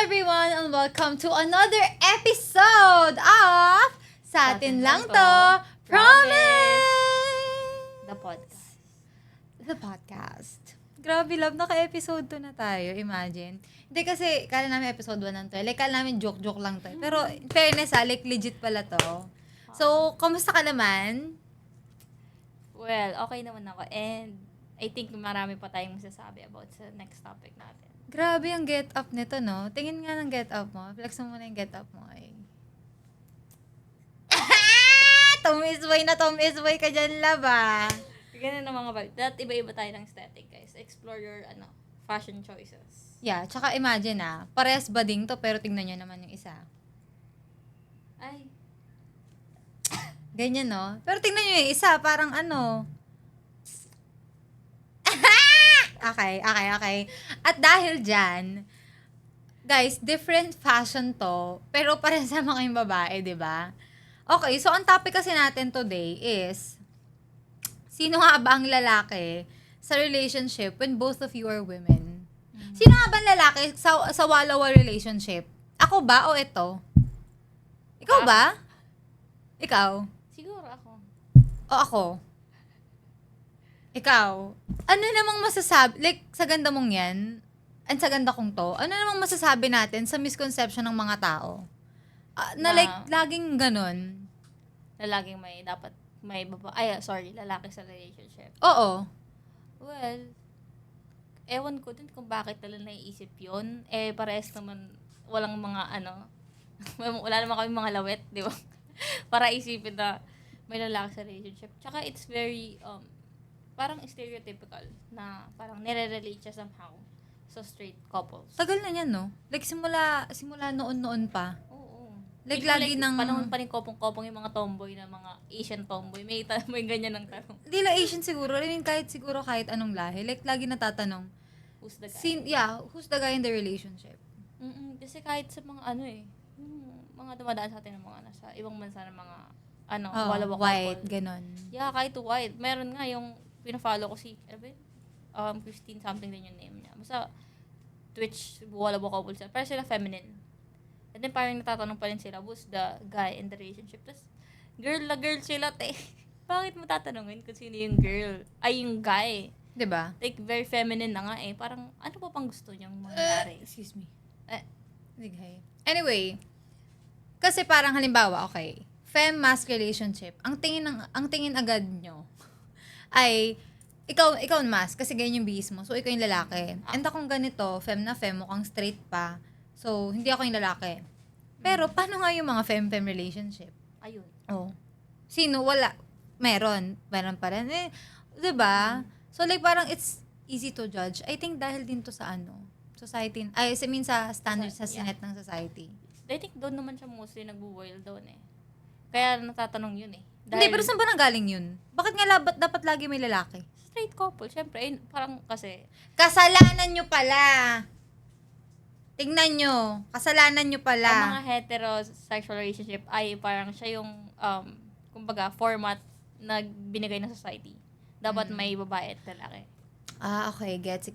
everyone and welcome to another episode of Sa Atin Lang To, Promise! The podcast. Grabe, love, naka-episode 2 na tayo, imagine. Hindi kasi, kala namin episode 1 lang to. Like, kala namin joke-joke lang to. Pero, in fairness like, legit pala to. So, kamusta ka naman? Well, okay naman ako. And I think marami pa tayong masasabi about sa next topic natin. Grabe ang get up nito, no? Tingin nga ng get up mo. Flex mo muna yung get up mo, ay. Tumisway ka dyan, love, ah. Ganun ang mga bag. That iba-iba tayo ng aesthetic, guys. Explore your, fashion choices. Yeah, tsaka imagine, parehas bading to, pero tingnan nyo naman yung isa. Ay. Ganyan, no? Pero tingnan nyo yung isa, parang ano. Okay. At dahil dyan, guys, different fashion to, pero parehas sa mga yung babae, di ba? Okay, so ang topic kasi natin today is, sino nga ba ang lalaki sa relationship when both of you are women? Sino nga ba ang lalaki sa walawa relationship? Ako ba o ito? Ikaw ba? Ikaw? Siguro ako. O ako? Ikaw? Ano namang masasabi, like, sa ganda mong yan, and sa ganda kong to, ano namang masasabi natin sa misconception ng mga tao? Like, laging ganun. Lalaki lalaki sa relationship. Oo. Well, ewan ko din kung bakit nila naiisip yun. Parehas naman, walang mga wala naman kami mga lawet, di ba? Para isipin na may lalaki sa relationship. Tsaka it's very, parang stereotypical na parang nire-relate siya somehow sa straight couples. Tagal na yan, no? Like, simula noon pa. Oo. Like, Even lagi ng... panahon pa rin kopong-kopong yung mga tomboy na mga Asian tomboy. May ganyan ng tanong. Hindi lang Asian siguro. I mean, kahit anong lahi. Like, lagi natatanong. Who's the guy? Who's the guy in the relationship? Kasi kahit sa mga yung mga dumadaan sa atin ng mga nasa ibang bansa ng mga walawa white, couple. ganon. Yeah, kahit white. Meron nga yung pina-follow ko si Christine something din yung name niya. Basta Twitch, walawa couple sila. Pero sila feminine. And then parang natatanong pa rin sila, who's the guy in the relationship? Tapos, girl sila, te. Bakit mo tatanungin kung sino yung girl? Ay, yung guy. Diba? Like, very feminine na nga eh. Parang, ano pa pang gusto niyang mangyari? Excuse me. Sige. Anyway, kasi parang halimbawa, okay, femme-mask relationship, ang tingin agad nyo ay, ikaw mask, kasi ganyan yung bihis mo, so ikaw yung lalaki. And akong ganito, femme na femme, mukhang straight pa, so hindi ako yung lalaki. Pero, paano nga yung mga femme-femme relationship? Ayun. Oh. Sino? Wala. Meron pa rin. Diba? So, like, parang it's easy to judge. I think dahil din to sa society. Sa standards sa sinet ng society. I think doon naman siya mostly nagbo-boil doon eh. Kaya natatanong yun eh. Hindi, pero saan ba nanggaling yun? Bakit nga dapat lagi may lalaki? Straight couple, syempre. Parang kasi... Kasalanan nyo pala. Tingnan nyo. Kasalanan nyo pala. Ang mga heterosexual relationship ay parang siya yung, kumbaga, format na binigay ng society. Dapat may babae at lalaki. Okay. Gets.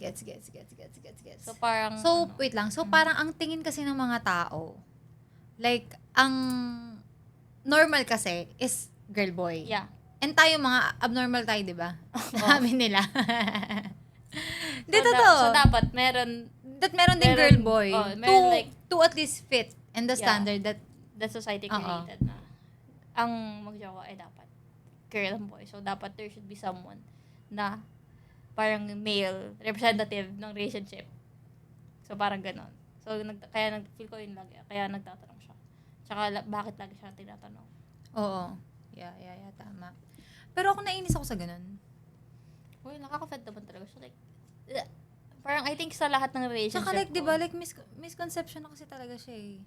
So, parang... Wait lang. So, parang ang tingin kasi ng mga tao, like, ang normal kasi is girl-boy. Yeah. And tayo mga abnormal tayo, di ba? Sabi nila. Hindi, So, totoo. so, dapat meron Meron din girl-boy. To at least fit in the Yeah. standard that the society created na ang magjowa ay dapat girl and boy. So, dapat there should be someone na parang male representative ng relationship. So, parang ganon. So, feel ko yun lagi. Kaya nagtatanong siya. Tsaka, bakit lagi siya tinatanong? Oo. Yeah, tama. Pero ako nainis ako sa ganun. Uy, nakaka-fed naman talaga siya. Like, parang I think sa lahat ng relationship Tsaka like, di ba, like, misconception na kasi talaga siya eh.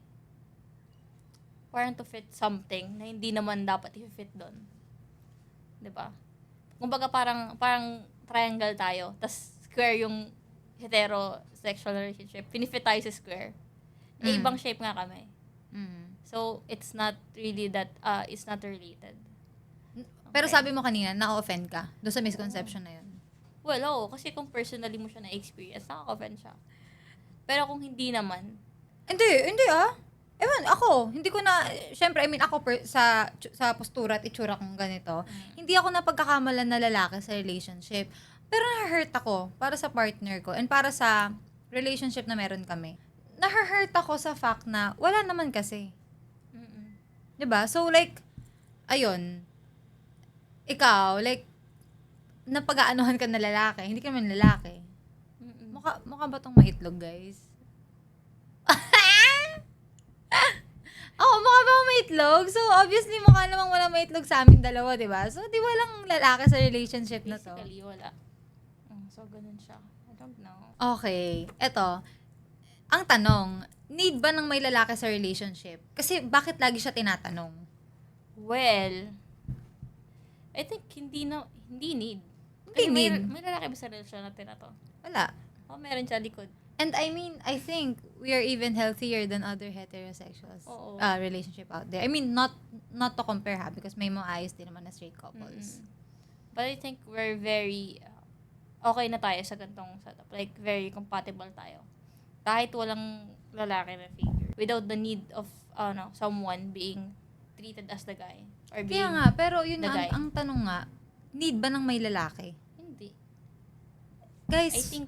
Parang to fit something na hindi naman dapat i-fit doon. Di ba? Kumbaga parang triangle tayo, tas square yung heterosexual relationship. Pinifit tayo sa square. Ibang shape nga kami. So, it's not really that, it's not related. Pero sabi mo kanina, na-offend ka doon sa misconception na yun. Well, oo. Kasi kung personally mo siya na-experience, nakaka-offend siya. Pero kung hindi naman, Hindi Ewan, ako, hindi ko na, syempre, I mean, ako sa postura at itsura kong ganito, hindi ako napagkakamalan na lalaki sa relationship. Pero na-hurt ako para sa partner ko and para sa relationship na meron kami. Na-hurt ako sa fact na wala naman kasi. Mm-mm. 'Di ba? So, like, ayun, ikaw, like, napag-aanuhan ka na lalaki, hindi ka naman lalaki. Mm-mm. Mukha ba tong maitlog, guys? Mukha ba akong maitlog? So, obviously, mukha namang walang maitlog sa amin dalawa, di ba? So, di walang lalaki sa relationship na to. Basically, wala. So, ganun siya. I don't know. Okay. Eto. Ang tanong, need ba ng may lalaki sa relationship? Kasi, bakit lagi siya tinatanong? Well, I think hindi need. Hindi Kasi need. May lalaki ba sa relasyon natin na to? Wala. Meron siya likod. And I mean, I think we are even healthier than other heterosexuals Oo. relationship out there. I mean, not to compare ha, because may mga ayos din naman na straight couples. But I think we're very okay na tayo sa gantong setup. Like, very compatible tayo. Kahit walang lalaki na figure. Without the need of someone being treated as the guy. Or being Kaya nga, pero yun the guy. nga, ang tanong nga, need ba ng may lalaki? Hindi. Guys, I think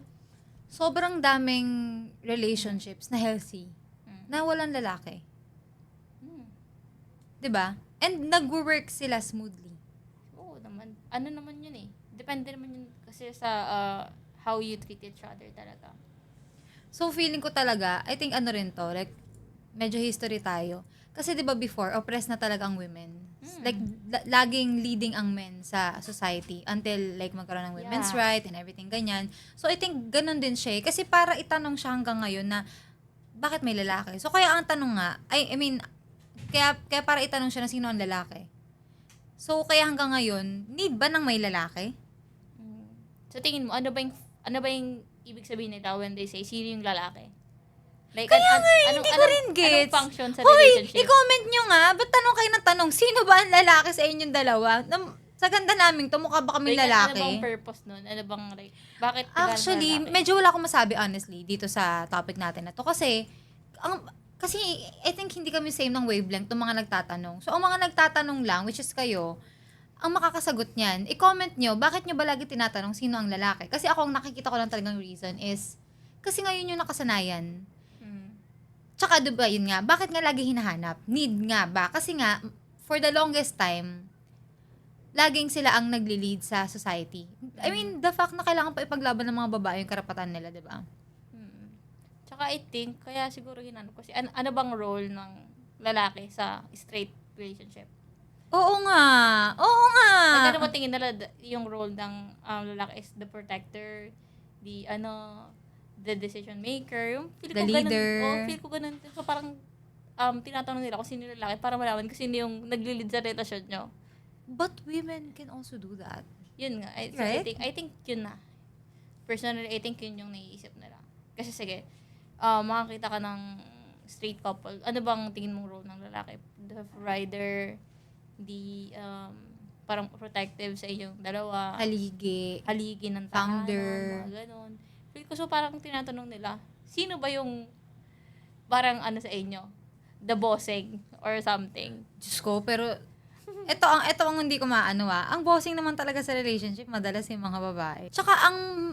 sobrang daming relationships na healthy na walang lalaki. hmm, 'Di ba? And nag-work sila smoothly. oo naman. Ano naman yun eh. Depende naman yun kasi sa how you treat each other talaga. So, feeling ko talaga, I think ano rin to, like, medyo history tayo. Kasi 'di ba before, oppressed na talaga ang women. Like, laging leading ang men sa society until like magkaroon ng women's Yeah. right and everything ganyan. So, I think ganun din siya. Kasi para itanong siya hanggang ngayon na, bakit may lalaki? So, kaya ang tanong nga, I mean, kaya para itanong siya na sino ang lalaki. So, kaya hanggang ngayon, need ba ng may lalaki? So tingin mo, ano ba yung ibig sabihin nila when they say sino yung lalaki? Like, Kaya nga, hindi ko rin gets. Anong function sa Hoy, relationship? i-comment nyo nga, ba't tanong kayo ng tanong, sino ba ang lalaki sa inyong dalawa? Sa ganda namin to, mukha ba kami Like, lalaki? ano bang purpose nun? Ano bang, like, bakit Actually, lalaki? medyo wala akong masabi honestly dito sa topic natin na to. Kasi I think hindi kami same ng wavelength ng mga nagtatanong. So, ang mga nagtatanong lang, which is kayo, ang makakasagot niyan, i-comment nyo, bakit nyo ba lagi tinatanong sino ang lalaki? Kasi ako, ang nakikita ko lang talagang reason is, kasi ngayon yung nakasanayan. Tsaka, diba, yun nga, bakit nga lagi hinahanap? Need nga ba? Kasi nga, for the longest time, laging sila ang nagli-lead sa society. I mean, the fact na kailangan pa ipaglaban ng mga babae yung karapatan nila, di ba? Tsaka I think, kaya siguro hinanap ko ano bang role ng lalaki sa straight relationship? Oo nga. Oo nga. Like, ano ba tingin nila yung role ng lalaki is the protector, the decision maker, yung feel The ko leader. Feel ko ganun. So parang tinatanong nila kung sino yung lalaki para malaman kung sino yung nagli-lead sa relasyon nyo. But women can also do that. Yun nga. Right? I think yun na. Personally, I think yun yung naiisip nila. Kasi sige, makakita ka ng straight couple. Ano bang tingin mong role ng lalaki? The provider, the parang protective sa inyong dalawa. Haligi ng tahanan, Founder. mga ganon. Feel ko so parang tinatanong nila, sino ba yung parang ano sa inyo? The bossing or something. Diyos ko, pero ito ang hindi ko maano Ang bossing naman talaga sa relationship, madalas yung mga babae. Tsaka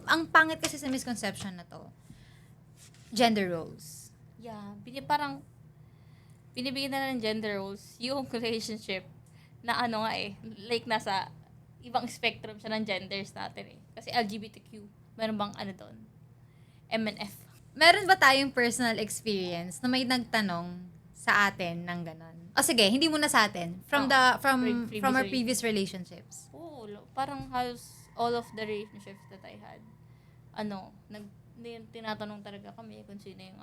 ang pangit kasi sa misconception na to, gender roles. Yeah, parang binibigyan na ng gender roles yung relationship na ano nga like nasa ibang spectrum siya ng genders natin Kasi LGBTQ, meron bang ano doon? MNF. Meron ba tayong personal experience na may nagtanong sa atin ng ganon? O sige, hindi muna sa atin. From our previous relationships. Oo, parang halos all of the relationships that I had, tinatanong talaga kami kung sino yung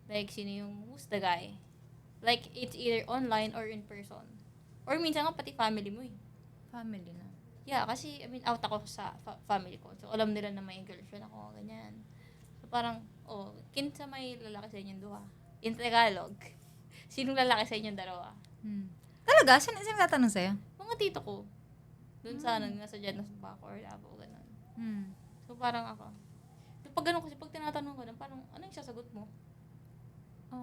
like sino yung who's the guy. Like, it's either online or in person. Or minsan nga pati family mo Family na. Yeah, kasi, out ako sa family ko. So, alam nila na may girlfriend ako, ganyan. So, parang, kinsa may lalaki sa inyong duha. In Tagalog, sinong lalaki sa inyong dalawa? Talaga? Sino tatanong sa'yo? Mga tito ko. Doon sa, nasa Janus Baco or Davao, ganun. So, parang ako. So, pag ganun kasi, pag tinatanong ko na, parang, ano yung sasagot mo?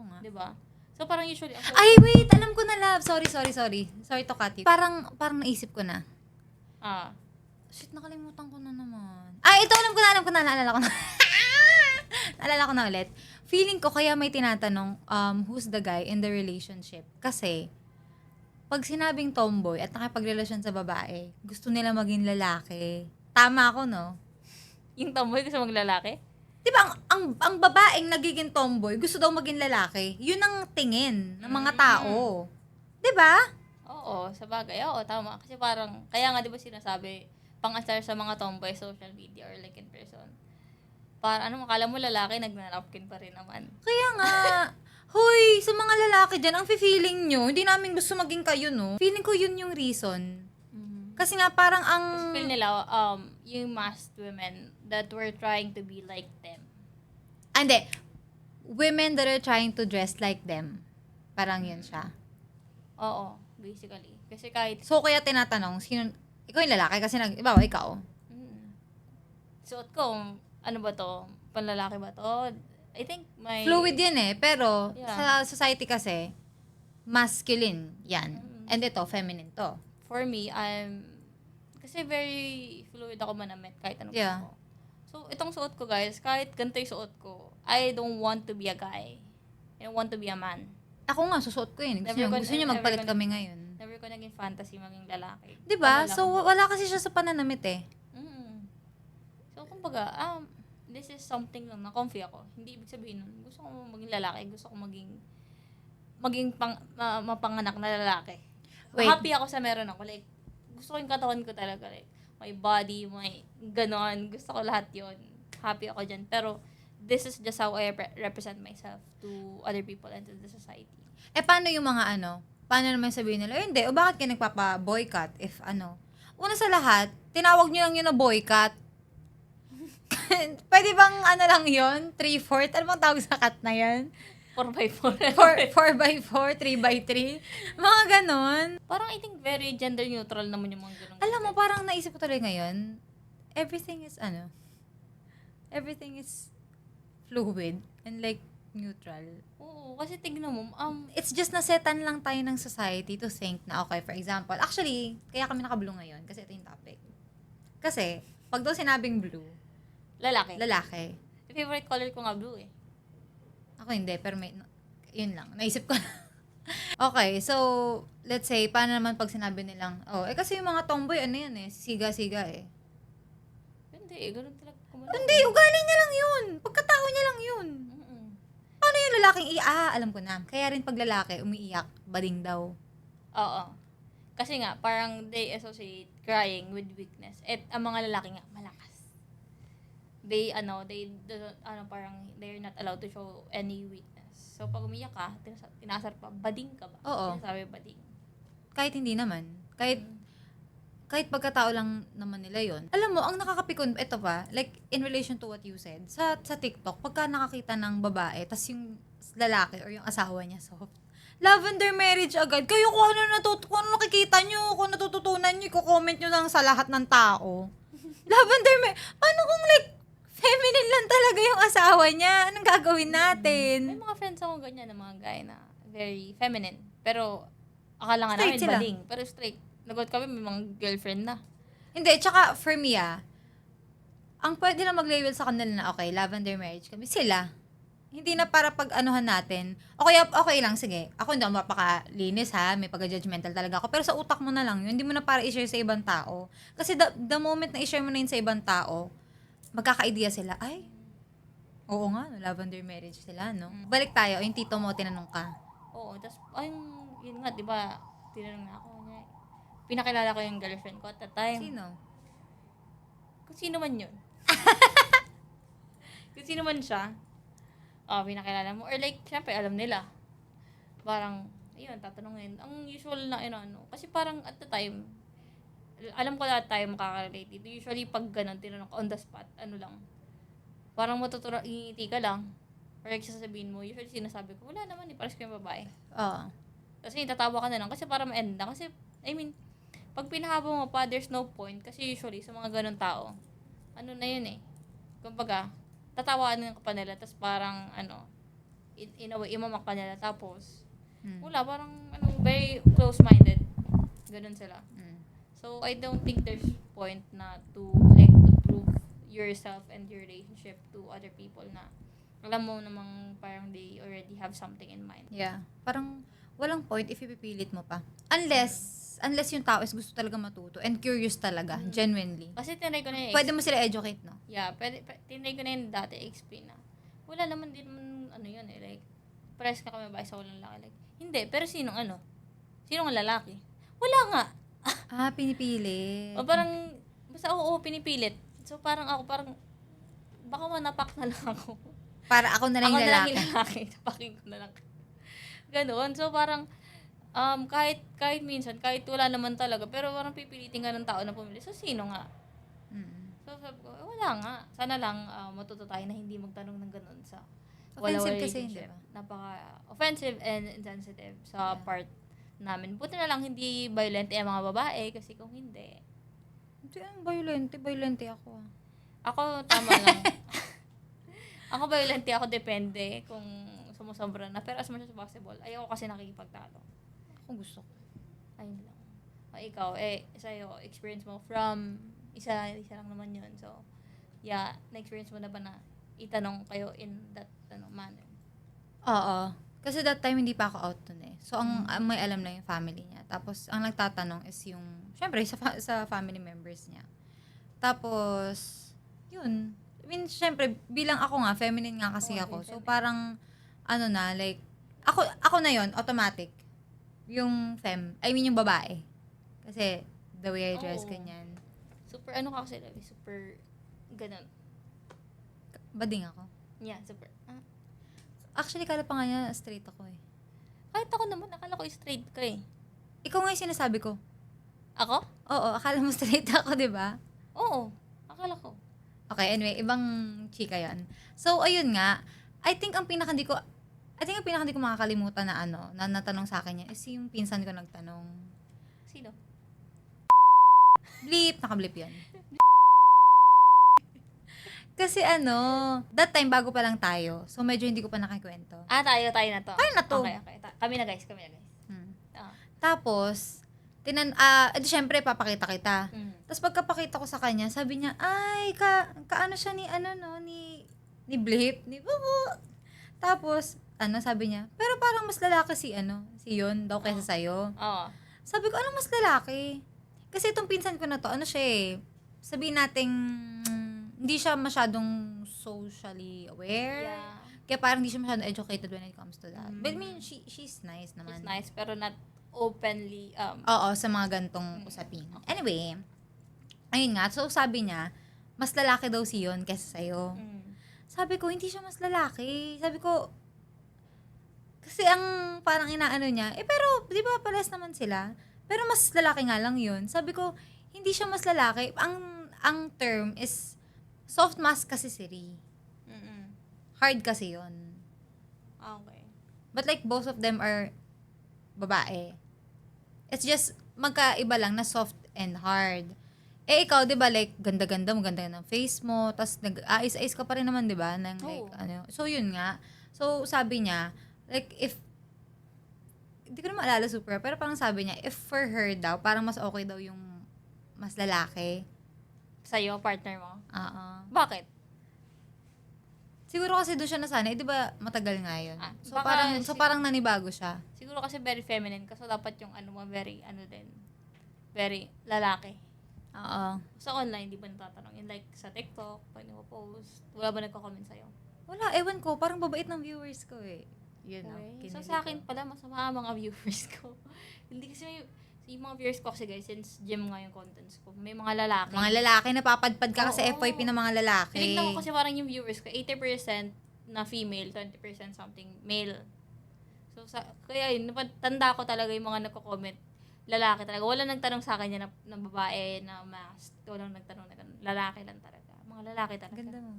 Oo nga. 'Di ba? So, parang usually, Ay, wait! Alam ko na, love. Sorry. Sorry to cut you. Parang naisip ko na. Shit, nakalimutan ko na naman. Ay, ito, alam ko na, naalala ko na. Naalala ko na ulit. Feeling ko kaya may tinatanong, who's the guy in the relationship? Kasi, pag sinabing tomboy at nakipagrelasyon sa babae, gusto nila maging lalaki. Tama ako, no? yung tomboy gusto maglalaki? Di ba, ang babaeng nagiging tomboy, gusto daw maging lalaki. Yun ang tingin ng mga tao. Di ba? Oo, sa bagay. Oo, tama. Kasi parang, kaya nga di ba sinasabi, pang-asar sa mga tomboy social media or like in person. Para akala mo lalaki, nagnanapkin pa rin naman. Kaya nga, hoy, sa mga lalaki dyan, ang feeling nyo, hindi namin gusto maging kayo, no? Feeling ko yun yung reason. Kasi nga, parang ang... Kasi feel nila, yung masked women that were trying to be like them. Hindi. Women that are trying to dress like them. Parang yun siya. Oo, basically. Kasi kahit, So, kaya tinatanong, ikaw yung lalaki kasi ibawa, ikaw. suot ko, ano ba to? Panlalaki ba to? I think may... Fluid yan eh. Pero, Yeah. sa society kasi, masculine yan. And ito, feminine to. For me, kasi very fluid ako manamit kahit ano Yeah. pa ako. So, itong suot ko, guys, kahit ganito yung suot ko, I don't want to be a guy. I don't want to be a man. Ako nga, susuot ko yun. Gusto niyo magpalit kami ngayon. Never ko naging fantasy maging lalaki. Diba? Wala So, lang. wala kasi siya sa pananamit eh. So, kumbaga, this is something lang na comfy ako. Hindi ibig sabihin nun, gusto ko maging lalaki, gusto ko maging mapanganak na lalaki. Wait. Happy ako sa meron ako. Like, gusto ko yung katawan ko talaga. Like, my body, my ganon. Gusto ko lahat yon. Happy ako dyan. Pero, this is just how I represent myself to other people and to the society. Eh, paano yung mga paano naman sabihin nila, hindi, o bakit kayo nagpapa-boycott if una sa lahat, tinawag nyo lang yun na boycott. Pwede bang lang yun? 3/4? Ano bang tawag sa cut na yun? 4x4. 4x4, 3x3? Mga ganon. Parang I think very gender neutral naman yung mga ganun. Alam mo, parang naisip ko tuloy ngayon, everything is fluid and like neutral. Oo, kasi tignan mo, It's just nasetan lang tayo ng society to think na, okay, for example, actually, kaya kami naka-blue ngayon kasi ito yung topic. Kasi, pag daw sinabing blue, lalaki. Favorite color ko nga blue eh. Ako hindi, pero yun lang, naisip ko na. Okay, so, let's say, paano naman pag sinabi nilang, kasi yung mga tomboy, yan eh, siga-siga eh. Hindi, ganun talaga. Hindi, ugali niya lang yun. Pagkatao niya lang yun. Paano yung lalaking alam ko na. Kaya rin pag lalaki, umiiyak, bading daw. Oo. Kasi nga, parang they associate crying with weakness. At ang mga lalaki nga, malakas. Parang they're not allowed to show any weakness. So, pag umiyak ka, tinasar pa, bading ka ba? Oo. Sinasabi bading. Kahit hindi naman. Kahit pagkatao lang naman nila yon. Alam mo, ang nakakapikon, ito pa, like, in relation to what you said, sa TikTok, pagka nakakita ng babae, tas yung lalaki or yung asawa niya soft, lavender marriage agad. Kayo kung ano nakikita nyo, kung natututunan nyo, i-comment nyo lang sa lahat ng tao. Lavender marriage. Paano kung like, feminine lang talaga yung asawa niya? Anong gagawin natin? May mga friends ako ganyan na mga guy na very feminine. Pero, akala nga Straight namin sila. bading. Pero straight. Nagot kami, may mga girlfriend na. Hindi, tsaka for me ang pwede lang mag-label sa kanila na okay, lavender marriage kami, sila. Hindi na para pag-anuhan natin. Okay lang, sige. Ako hindi ako mapakalinis may pagka-judgmental talaga ako. Pero sa utak mo na lang yun, hindi mo na para i-share sa ibang tao. Kasi the moment na i-share mo na yun sa ibang tao, magkaka-idea sila, ay, oo nga, lavender marriage sila, no? Balik tayo, yung tito mo, tinanong ka. Oo, tapos, yun nga, di ba, tinanong na ako niya. Pinakilala ko yung girlfriend ko at that time. Sino? Kung sino man yun. Kung sino man siya, pinakilala mo. Or like, syempre, alam nila. Parang, ayun, tatanungin. Ang usual na, kasi parang at the time, alam ko lahat tayo makaka-relate dito. Usually, pag ganun, tinanong ko on the spot, parang ingiti ka lang. Or like, sasabihin mo, usually sinasabi ko, wala naman, pares ko yung babae. Oo. Kasi tatawa ka na lang, kasi para ma-end na. Kasi, pag pinahaba mo pa, there's no point. Kasi usually, sa mga ganun tao, na yun eh. Kumbaga, tatawaan ka pa nila, tapos parang, in a way, imamak ka nila. Tapos, Mm. wala, parang, very close-minded. Ganun sila. Mm. So, I don't think there's point na to prove yourself and your relationship to other people na alam mo namang parang they already have something in mind. Yeah. Parang walang point if ipipilit mo pa. Unless yung tao is gusto talaga matuto and curious talaga, genuinely. Kasi tinry ko na yung Pwede mo sila educate, no? Yeah, tinry ko na yung dati explain na wala naman din yun like, pares ka kami ba sa walang lalaki? Like, hindi, pero sinong ang lalaki? Wala nga. Pinipili. O parang, basta oo, pinipilit. So parang baka manapak na lang ako. Para ako na lang Ako yung na lang lalaki. yung lalaki. Tapakin ko na lang. Ganoon. So parang, kahit minsan, kahit wala naman talaga, pero parang pipilitin ka ng tao na pumili. So sino nga? Mm. So sabi ko, wala nga. Sana lang matuto tayo na hindi magtanong ng ganun sa Offensive wala kasi, relationship. di ba? Napaka-offensive and insensitive sa part namin. Buti na lang hindi violent ang mga babae kasi kung hindi, Hindi ang violente ako. ako tama lang. Ako violent ako, depende kung sumusobra na. Pero as much as possible, ayoko kasi nakikipagtalo. Ako gusto ko. Ayun lang. O ikaw, sa'yo, experience mo from isa lang naman yun. So, yeah, na-experience mo na ba na itanong kayo in that manner? Oo. Kasi that time, hindi pa ako out dun eh. So, ang may alam lang yung family niya. Tapos, ang nagtatanong is yung, syempre, sa family members niya. Tapos, yun. I mean, syempre, bilang ako nga, feminine nga kasi Oo, ako. So, feminine. parang, like, ako na yon automatic. Yung yung babae. Kasi, the way I dress, Oo. ganyan. Super, ka kasi, super, ganun. Bading ako. Yeah, super. Actually, kala pa nga niya, straight ako eh. Kahit ako naman, akala ko straight ka eh. Ikaw nga yung sinasabi ko. Ako? Oo, akala mo straight ako, di ba? Oo, akala ko. Okay, anyway, ibang chika yan. So, ayun nga. I think ang pinaka hindi ko makakalimutan na na natanong sa akin yan is yung pinsan ko nagtanong. Sino? Bleep, naka-bleep yan. Kasi that time bago pa lang tayo. So, medyo hindi ko pa nakakwento. Tayo na to. Tayo na to. Okay. Kami na guys. Hmm. Ah. Tapos, syempre, papakita kita. Tapos pagkapakita ko sa kanya, sabi niya, ay, kaano siya ni Blip, ni Bubu. Tapos, sabi niya, pero parang mas lalaki si yun daw kaysa sa'yo. Oo. Sabi ko, anong mas lalaki? Kasi itong pinsan ko na to, siya eh, sabihin nating, hindi siya masyadong socially aware. Yeah. Kaya parang hindi siya masyadong educated when it comes to that. But I mean, she's nice naman. She's nice, pero not openly, Oo, sa mga gantong usapin. Anyway, ayun nga. So, sabi niya, mas lalaki daw si Yon kaysa sa'yo. Sabi ko, hindi siya mas lalaki. Sabi ko, kasi ang parang inaano niya, pero, di ba, pares naman sila? Pero mas lalaki nga lang yun. Sabi ko, hindi siya mas lalaki. Ang term is, soft mask kasi si Ri. Hard kasi yun. Okay. But like, both of them are babae. It's just, magkaiba lang na soft and hard. Ikaw, di ba, like, ganda-ganda, maganda ng face mo, tas nag-ais-ais ka pa rin naman, di ba? So, yun nga. So, sabi niya, like, hindi ko na maalala super, pero parang sabi niya, if for her daw, parang mas okay daw yung mas lalaki. Sa'yo, partner mo? Oo. Bakit? Siguro kasi doon siya nasanay, di ba matagal nga yun. So, baka parang nanibago siya. Siguro kasi very feminine kasi dapat yung mo very very lalaki. Oo. Sa online, di ba natatanong? Yung like sa TikTok, pag post wala ba nagko-comment sa'yo? Wala, ewan ko, parang babait ng viewers ko eh. Yun Okay. So sa akin pala, masama ang mga viewers ko. Hindi kasi yung mga viewers ko kasi guys, since gym nga yung contents ko, may mga lalaki. Mga lalaki, napapadpad ka kasi Oo. FYP ng mga lalaki. Tinignan ko kasi parang yung viewers ko, 80% na female, 20% something male. So, kaya yun, tanda ko talaga yung mga nagko-comment, lalaki talaga. Wala nagtanong sa akin yan na babae, na masked. Walang nagtanong na ganun. Lalaki lang talaga. Mga lalaki talaga. Ganda mo.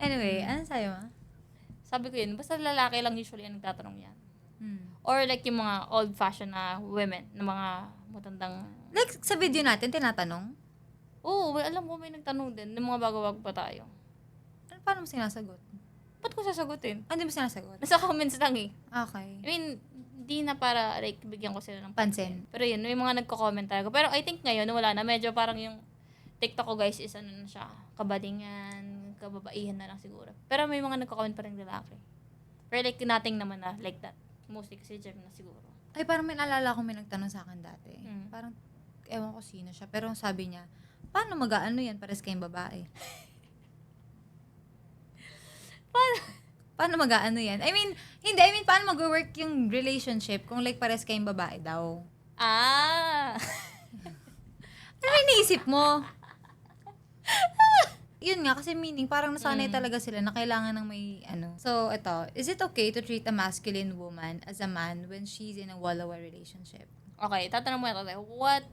Anyway, ano sa'yo ma? Sabi ko yun, basta lalaki lang usually ang nagtatanong yan. Hmm. Or like yung mga old-fashioned na women, na mga matandang... Like, sa video natin, tinatanong? Oo, alam ko may nagtanong din, ng mga bago-bago pa tayo. paano mo sinasagot? Ba't ko sasagutin? Hindi mo sinasagot? Nasa comments lang eh. Okay. I mean, di na para like bigyan ko sila ng Pansin. Pero yun, may mga nagko-comment talaga. Pero I think ngayon, wala na. Medyo parang yung TikTok ko guys is ano na siya, kabadingan, kababaihan na lang siguro. Pero may mga nagko-comment pa rin lalaki. Pero like, nothing naman na like that. Mostly kasi Jem na siguro. Ay, parang may naalala ko may nagtanong sa akin dati. Mm. Parang, ewan ko sino siya. Pero sabi niya, paano mag-ano yan? Pares kayong babae. Paano mag-ano yan? I mean, paano mag-work yung relationship kung like pares kayong babae daw? Ah! Ano yung iniisip mo? Yun nga, kasi meaning, parang nasanay talaga sila na kailangan ng may ano. So, ito, is it okay to treat a masculine woman as a man when she's in a walawa relationship? Okay, tatanong mo ito. What,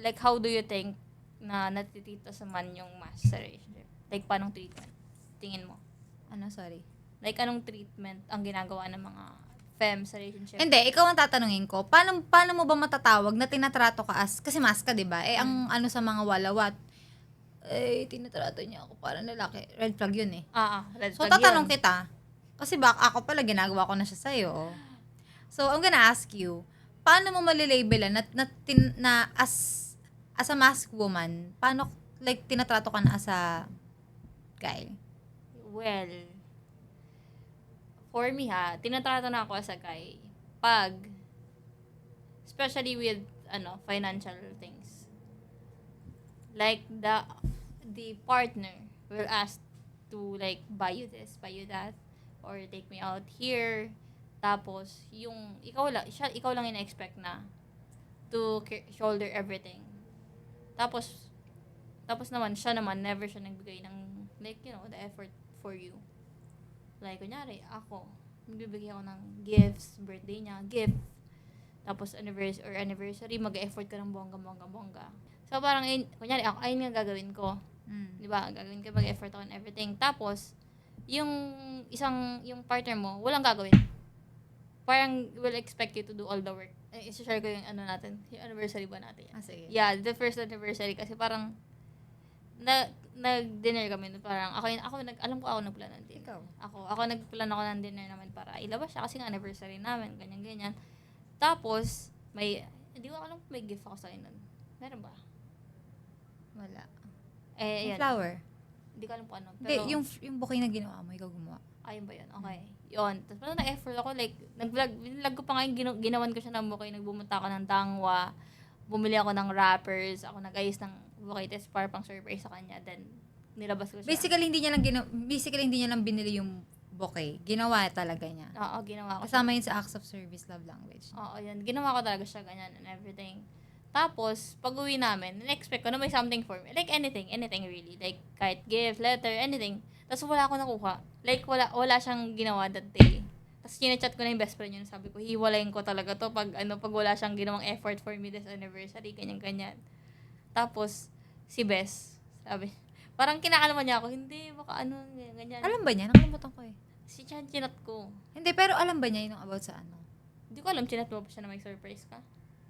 like, how do you think na natitita sa man yung master relationship? Like, paanong treatment? Tingin mo? Ano, sorry? Like, anong treatment ang ginagawa ng mga femme sa relationship? Hindi, ikaw ang tatanungin ko. Paano mo ba matatawag na tinatrato ka as, kasi mas ka, di ba? Eh, ang ano sa mga walawat, eh, tinatrato niya ako parang lalaki. Red flag yun eh. Red So, flag tatanong yun. kita, kasi ako pala, ginagawa ko na siya sa'yo. So, I'm gonna ask you, paano mo malilabelan na as a masked woman, paano, like, tinatrato ka na as a guy? Well, for me tinatrato na ako as a guy pag, especially with, financial things. Like, the partner will ask to, like, buy you this, buy you that, or take me out here. Tapos, yung, ikaw lang ina-expect na to shoulder everything. Tapos naman, never siya nagbigay ng, like, the effort for you. Like, kunyari, ako, magbibigay ako ng gifts, birthday niya, gift. Tapos, anniversary, mag-effort ka ng bongga. So, parang, kunyari, ako, ayun nga gagawin ko. Di ba? Gagawin ko, mag-effort ako on everything. Tapos, yung partner mo, walang gagawin. Parang, will expect you to do all the work. I-share ko yung natin, yung anniversary ba natin. Sige. Yeah, the first anniversary, kasi parang, nag-dinner kami, parang, alam ko ako nagplano ng dinner. Ikaw? Ako nagplano ako ng dinner namin para ilabas siya, kasi nga anniversary namin, ganyan. Tapos, hindi ko alam kung may gift ako sa kanya nun. Meron ba? Wala. Eh, Yung yan. flower? Hindi ko alam kung ano. Hindi, Pero, yung bouquet na ginawa mo, ikaw gumawa. ayun ba yun? Okay. Yun. Tapos parang na-effort ako, like, nag-vlog ko pa nga yung ginawan ko siya ng bouquet, nagbumunta ako ng dangwa, bumili ako ng wrappers, ako nag-ayos ng bouquet, tapos para pang surprise sa kanya, then, nilabas ko siya. Basically, hindi niya lang binili yung bouquet. Ginawa talaga niya. Oo, ginawa ko. Kasama yun sa acts of service love language. Oo, yun. Ginawa ko talaga siya, ganyan, and everything. Tapos, pag-uwi namin, na-expect ko na may something for me. Like, anything really. Like, kahit gift, letter, anything. Tapos, wala ako nakuha. Like, wala siyang ginawa that day. Tapos, chinachat ko na yung best friend yun. Sabi ko, hiwalayin ko talaga to pag wala siyang ginawang effort for me this anniversary, ganyan. Tapos, si Bess, sabi, parang kinakalaman niya ako, hindi, baka ganyan. Alam ba niya? Nakalimutan ko eh. Si Chan, chinat ko. Hindi, pero alam ba niya yung about sa ano? Hindi ko alam, chinat mo pa siya na may surprise ka?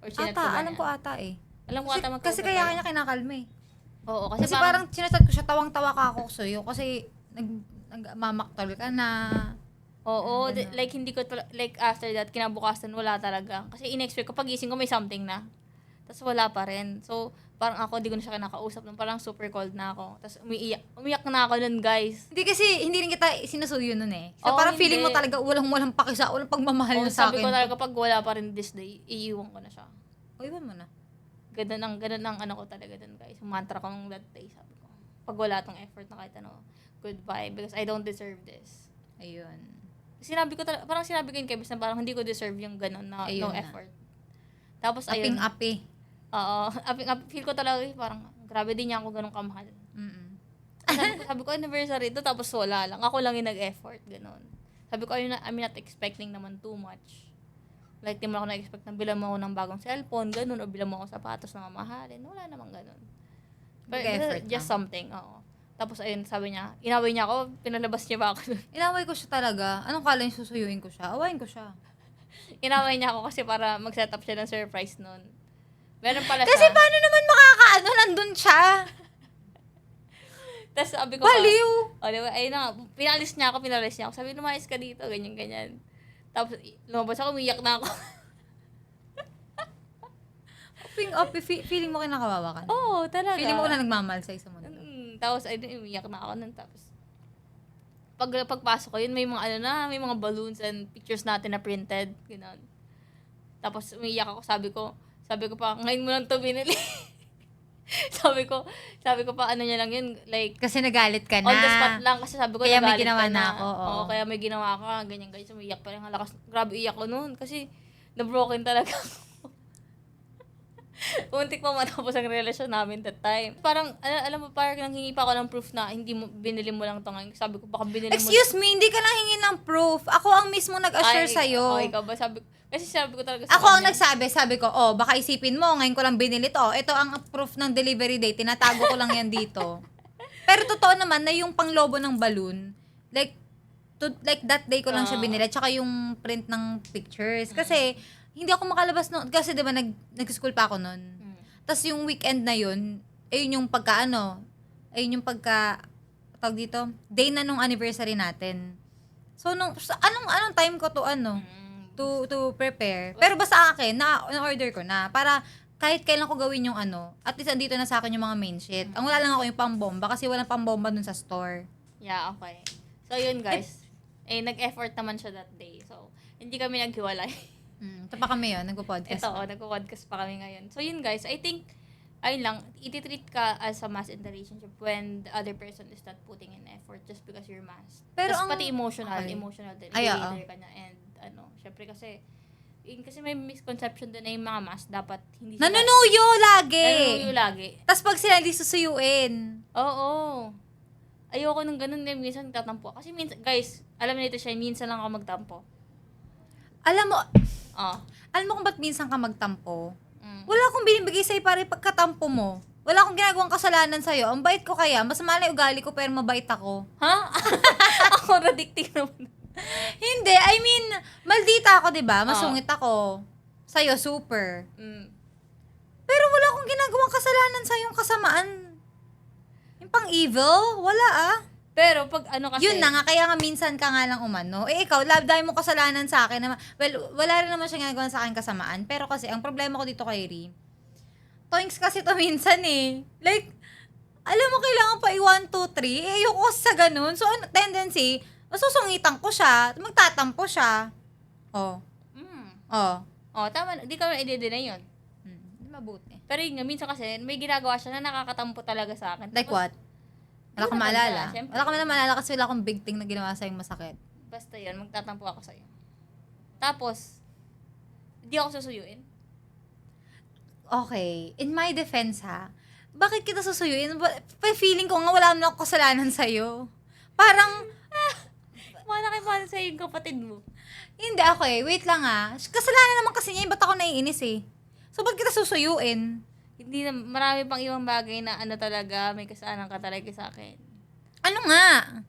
Or chinat ko Ata, ba alam niya? ko ata eh. Alam ko ata Kasi kaya kanya kinakalma eh. Oo, Kasi parang sinasad ko siya, tawang-tawa ka ako sa'yo kasi nagmamaktol ka na. Oo, Ganun. like hindi ko, like after that, kinabukasan, wala talaga. Kasi in-expect ko, pagising ko may something na. Tapos wala pa rin. So, parang ako, di ko na siya kinakausap. Parang super cold na ako. Tapos umiyak na ako nun, guys. Hindi kasi, hindi rin kita sinusuyo nun eh. So, Oo, parang feeling mo hindi. talaga walang pakisa, walang pagmamahal Oo, na sa sabi akin. ko talaga, pag wala pa rin this day, iiwan ko na siya. O, iwan mo na. Ganun ang ano ko talaga dun, guys. Yung mantra ko nung that day, sabi ko. Pag wala tong effort na kahit goodbye, because I don't deserve this. Ayun. Parang sinabi ko yun kay Bes na parang hindi ko deserve yung ganun na Ayun no na. effort. Tapos ayun. Aping-api. Oo, feel ko talaga parang grabe din niya ako ganun kamahal. Mm-mm. Sabi ko anniversary ito tapos wala lang. Ako lang yung nag-effort, ganun. Sabi ko I'm not expecting naman too much. Like, di mo ako na-expect na bilang mo ako ng bagong cellphone, ganun, o bilang mo ako sapatos na mamahalin. Wala namang ganun. But Nag-effort just lang. something, oo. Tapos ayun, sabi niya, inaway niya ako, pinalabas niya ba ako dun. Inaway ko siya talaga. Anong kala niyo susuyuin ko siya? Awayin ko siya. Inaway niya ako kasi para mag-set up siya ng surprise nun. Meron pala Kasi siya. paano naman makakaano? Nandun siya. Tapos sabi ko pa, Baliw! diba, ayun na nga, pinalis niya ako. Sabi, lumayas ka dito, ganyan. Tapos, lumabas ako, umiyak na ako. Feeling mo kinakawawa ka na. Oo, talaga. Feeling mo na nagmamahal sa isang mundo. Tapos, ayun, umiyak na ako nun. Tapos, pagpasok ko, yun, may mga balloons and pictures natin na printed. Gano'n. Tapos, umiyak ako, sabi ko pa, ngayon mo lang to binili. sabi ko pa, ano niya lang yun, like, Kasi nagalit ka na. on the spot lang, kasi sabi ko, Kaya may nagalit ginawa ka na ako, oo. Oo, kaya may ginawa ka, ganyan, umiyak pa rin, lakas, grabe iyak ko noon, kasi, na-broken talaga ako. Untik pa matapos ang relasyon namin that time. Parang, alam mo, parang nanghingi pa ako ng proof na binili mo lang ito ngayon. Sabi ko, baka binili mo. Excuse me, hindi ka lang hingi ng proof. Ako ang mismo nag-assure sa'yo. Ikaw ba? Kasi sabi ko talaga Ako ang sabi ko, baka isipin mo, ngayon ko lang binili to. Ito ang proof ng delivery date, tinatago ko lang yan dito. Pero totoo naman na yung panglobo ng balloon, like that day ko lang siya binili, tsaka yung print ng pictures. Kasi, hindi ako makalabas noon. Kasi diba, nag-school pa ako noon. Tapos yung weekend na yun, ayun yung tawag dito, day na nung anniversary natin. So, anong time ko to prepare. Pero basta akin, na-order ko na. Para kahit kailan ko gawin yung at least andito na sa akin yung mga main shit. Ang wala lang ako yung pambomba kasi walang pambomba dun sa store. Yeah, okay. So, yun guys. Nag-effort naman siya that day. So, hindi kami naghiwalay. Ito pa kami yun, nagpo-podcast. Nagpo-podcast pa kami ngayon. So, yun guys, I think, ayun lang, iti-treat ka as a mass in the relationship when the other person is not putting in effort just because you're mass. Pero tapos pati emotional din. Relator ka niya. And, syempre kasi may misconception din na yung mga mass, dapat hindi sila... Nanunuyo lagi! Tapos pag sila hindi susuyuin. Oo. Ayoko nung ganun, minsan tatampo. Kasi minsan, guys, alam nito siya, minsan lang ako magtampo. Alam mo kung ba't minsan ka magtampo? Wala akong binibigay sa'yo para pagkatampo mo. Wala akong ginagawang kasalanan sa'yo. Ang bait ko kaya. Masama na yung ugali ko pero mabait ako. Ha? Ako radicting naman. Hindi. I mean, maldita ako, diba? Masungit ako. Sa'yo, super. Pero wala akong ginagawang kasalanan sa'yo yung kasamaan. Yung pang-evil? Wala Pero pag kasi... Yun na nga, kaya nga minsan ka nga lang umano. Ikaw, dahil mo kasalanan sa akin naman. Well, wala rin naman siya ginagawa sa akin kasamaan. Pero kasi, ang problema ko dito kay Ri, toings kasi to minsan Like, alam mo, kailangan pa 1, 2, 3. Ayoko kasi sa ganun. So, tendency, masusungitan ko siya, magtatampo siya. Tama. Di ka i-deny yun. Mabuti. Pero yun nga, minsan kasi, may ginagawa siya na nakakatampo talaga sa akin. Like what? Wala kang maalala. Siyempre. Wala kang maalala kasi wala akong big thing na ginawa sa'yong masakit. Basta yun, magtatampo ako sa'yo. Tapos, hindi ako susuyuin. Okay. In my defense bakit kita susuyuin? Feeling ko nga wala naman ako kasalanan sa'yo. Parang, Malaki sa'yo yung kapatid mo. hindi, okay. Wait lang kasalanan naman kasi niya, ba't ako naiinis So, ba't kita susuyuin? Hindi na, marami pang ibang bagay na talaga, may kasalanan ka talaga sa akin. Ano nga?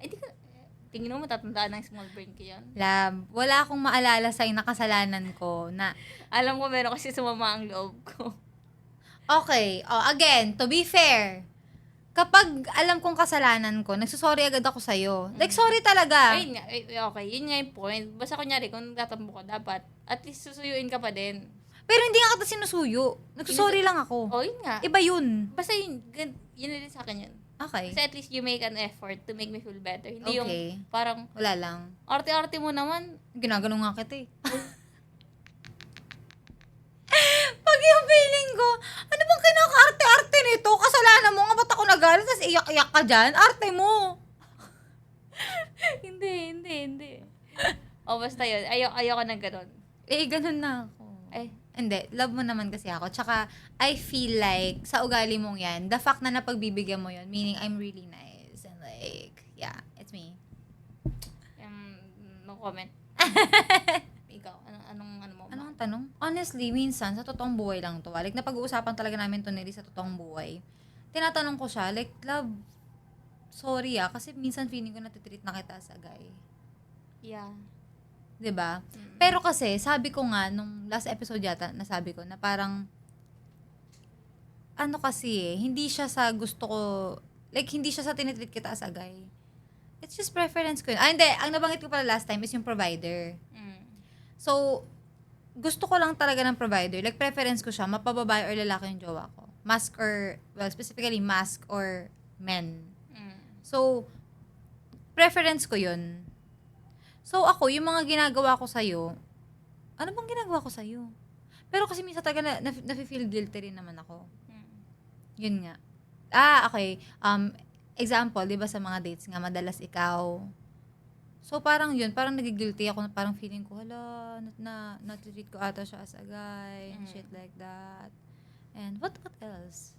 Tingin mo matatandaan ng small brain ko yan? Lab, wala akong maalala sa'yo na kasalanan ko na... Alam ko, meron kasi sumama ang loob ko. Okay. Again, to be fair, kapag alam kong kasalanan ko, nagsusorry agad ako sa'yo. Like, sorry talaga. Ayun nga, okay, yun nga yung point. Basta kunyari, kung nagtatampo ka, dapat, at least susuyuin ka pa din. Pero hindi nga kita sinusuyo. Nagsusorry lang ako. Yun nga. Iba yun. Basta yun din sa akin yun. Okay. Kasi at least you make an effort to make me feel better. Hindi yung Okay. parang, Wala lang. arte-arte mo naman. Ginagano nga kita Pag yung feeling ko, ano bang kinaka-arte-arte nito? Kasalanan mo nga, ba't ako nagalit? Tapos iyak-iyak ka dyan? Arte mo. Hindi. Basta yun. Ayoko ng ganun. Ganun na ako. Hindi, love mo naman kasi ako. Tsaka, I feel like, sa ugali mong yan, the fact na napagbibigyan mo yun, meaning I'm really nice. And like, yeah, it's me. No comment. Ikaw, anong mo? Anong tanong? Honestly, minsan, sa totoong buhay lang to. Like, napag-uusapan talaga namin to nili sa totoong buhay. Tinatanong ko siya, like, love, sorry kasi minsan feeling ko natitreat na kita sa guy. Yeah. 'Di ba? Pero kasi, sabi ko nga, nung last episode yata, nasabi ko, na parang, hindi siya sa gusto ko Like, hindi siya sa tinitreat kita as a guy. It's just preference ko yun. Ah, hindi. Ang nabanggit ko pala last time is yung provider. Mm. So, gusto ko lang talaga ng provider. Like, preference ko siya, mapababae or lalaki yung jowa ko. Mask or, well, specifically, mask or men. Mm. So, preference ko yun. So, ako, yung mga ginagawa ko sa'yo, ano bang ginagawa ko sa'yo? Pero kasi minsan talaga na-feel guilty rin naman ako. Mm. Yun nga. Okay. Example, di ba sa mga dates nga, madalas ikaw. So, parang yun, parang nagigilty ako, parang feeling ko, hala, na-treat ko ata siya as a guy, and shit like that. And what else?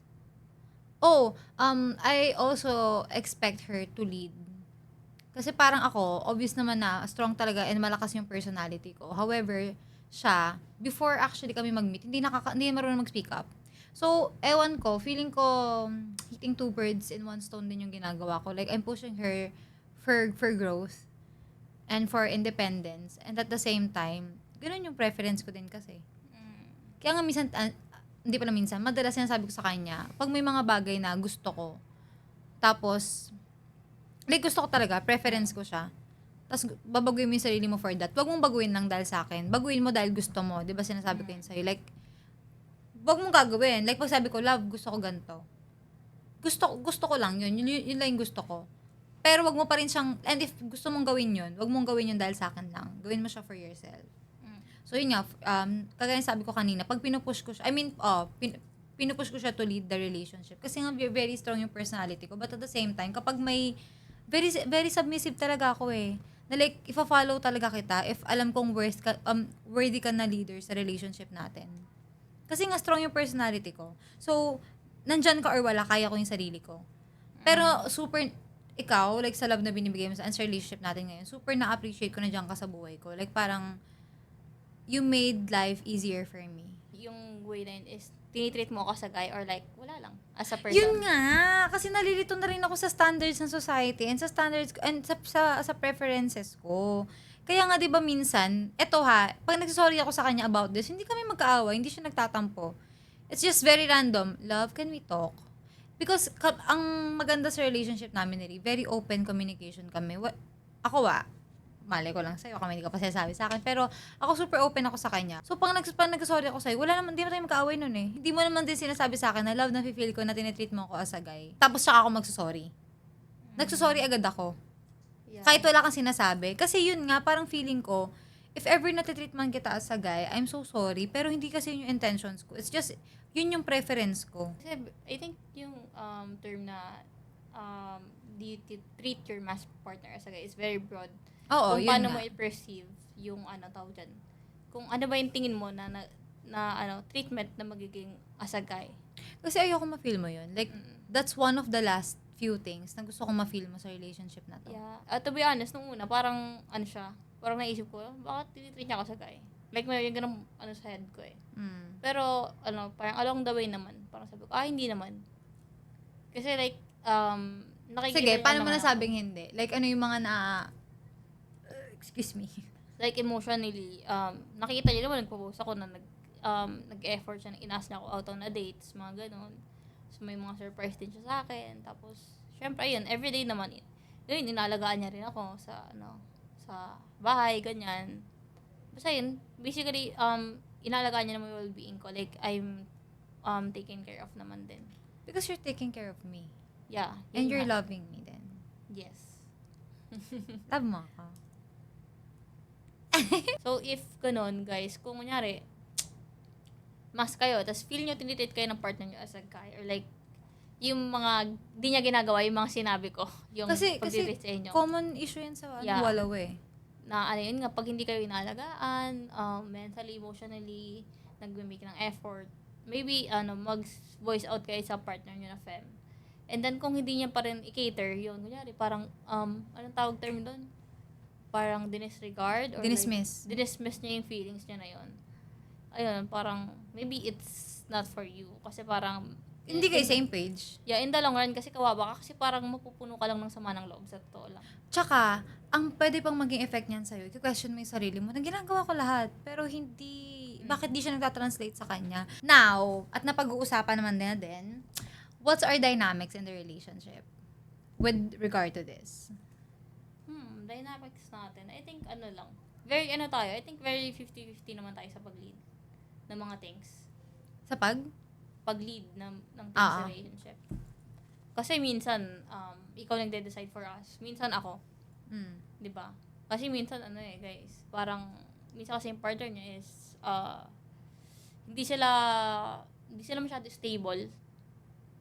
Oh, I also expect her to lead. Kasi parang ako, obvious naman na strong talaga and malakas yung personality ko. However, siya, before actually kami mag-meet, hindi marunong mag-speak up. So, ewan ko, feeling ko, hitting two birds in one stone din yung ginagawa ko. Like, I'm pushing her for growth and for independence. And at the same time, ganun yung preference ko din kasi. Mm. Kaya nga minsan, hindi pala minsan, madalas sinasabi ko sa kanya, pag may mga bagay na gusto ko, tapos, like gusto ko talaga, preference ko siya, tapos babaguhin mo yung sarili mo for that. Wag mong baguhin lang dahil sa akin. Baguhin mo dahil gusto mo. Di ba sinasabi ko yun sa'yo? Like, wag mong gagawin. Like, pag sabi ko, love, gusto ko ganito. Gusto ko lang yun. Yun lang yung gusto ko. Pero wag mo pa rin siyang, and if gusto mong gawin yun, wag mong gawin yun dahil sa akin lang. Gawin mo siya for yourself. Mm. So yun nga, kagaya sabi ko kanina, pag pinupush ko siya, pinupush ko siya to lead the relationship. Kasi nga, very strong yung personality ko. But at the same time, kapag may, very, very submissive talaga ako eh. Na like, if follow talaga kita, if alam kong worthy ka na leader sa relationship natin. Kasi nga, strong yung personality ko. So, nandyan ka or wala, kaya ko yung sarili ko. Pero, super, ikaw, like sa love na binibigay mo sa relationship natin ngayon, super na-appreciate ko na dyan ka sa buhay ko. Like, parang, you made life easier for me. Yung way na yun is, tinitreat mo ako sa guy or like, wala lang, as a person. Yun nga, kasi nalilito na rin ako sa standards ng society and sa standards and sa preferences ko. Kaya nga 'di ba minsan, eto ha, pag nagsorry ako sa kanya about this, hindi kami magkaaway, hindi siya nagtatampo. It's just very random. Love, can we talk? Because ang maganda sa relationship namin ni very open communication kami. Malay ko lang sa'yo, kami hindi ka pa sinasabi sa akin. Pero ako super open ako sa kanya. So pag nag-sorry ako sa'yo, wala naman, hindi mo tayo magkaaway nun eh. Hindi mo naman din sinasabi sa akin na love na feel ko na tinitreat mo ako as a guy. Tapos saka ako magsusorry. Nagsusorry agad ako. Yeah. Kahit wala kang sinasabi. Kasi yun nga, parang feeling ko, if ever natitreat man kita as a guy, I'm so sorry. Pero hindi kasi yun yung intentions ko. It's just, yun yung preference ko. Kasi I think yung term na do you treat your mask partner as a guy is very broad. Oo, Kung yun paano nga. mo i-perceive yung tawag dyan. Kung ano ba yung tingin mo na treatment na magiging as a guy. Kasi ayoko ma-feel mo yun. Like, that's one of the last few things na gusto kong ma-feel mo sa relationship na to. Yeah. To be honest, nung una, parang parang naisip ko, bakit tinitreat niya ako sa guy? Like, may yung ganun, sa head ko eh. Mm. Pero, parang along the way naman, parang sabi ko, hindi naman. Kasi like, nakikita Sige, niya paano mo naman nasabing hindi? Like, ano yung mga excuse me. like emotionally, nakita niya naman, nagpo-post ako na nag-effort siya, inask niya ako out on a dates, mga ganun. So, may mga surprise din siya sa akin. Tapos, syempre, ayun, everyday naman, yun, inalagaan niya rin ako sa, sa bahay, ganyan. Basta yun, basically, inalagaan niya naman yung well-being ko. Like, I'm taken care of naman din. Because you're taking care of me. Yeah. And yun you're nga. loving me then. Yes. Love mo ako. So, if ganun, guys, kung kunyari, mas kayo, tapos feel nyo tinitreat kayo ng partner nyo as a guy, or like, yung mga, di niya ginagawa, yung mga sinabi ko, yung Kasi pag-treat sa inyo. common issue yan sa Yeah. walaw eh. Na yun nga, pag hindi kayo inalagaan, mentally, emotionally, nag-make ng effort, maybe, mag-voice out kayo sa partner nyo na fem. And then, kung hindi niya pa rin i-cater, yun, kunyari, parang, anong tawag term doon? Parang dinisregard? Or Dinismiss. Like, dinismiss niya yung feelings niya na yun. Ayun, parang, maybe it's not for you. Kasi parang, Hindi kayo same page. yeah, in the long run, kasi kawawa ka, kasi parang mapupuno ka lang ng sama ng loob sa totoo lang. Tsaka, ang pwede pang maging effect niyan sa'yo, i-question mo yung sarili mo, na ginagawa ko lahat, pero hindi, bakit di siya nagtatranslate sa kanya? Now, at napag-uusapan naman din, what's our dynamics in the relationship? with regard to this? Dynamics natin. I think very tayo. I think very 50-50 naman tayo sa pag-lead ng mga things. Sa pag? Pag-lead ng things sa relationship. Kasi minsan, ikaw nagde-decide for us. Minsan ako. Mm. 'Di ba? Kasi minsan guys, parang minsan kasi yung partner niya is hindi sila masyado stable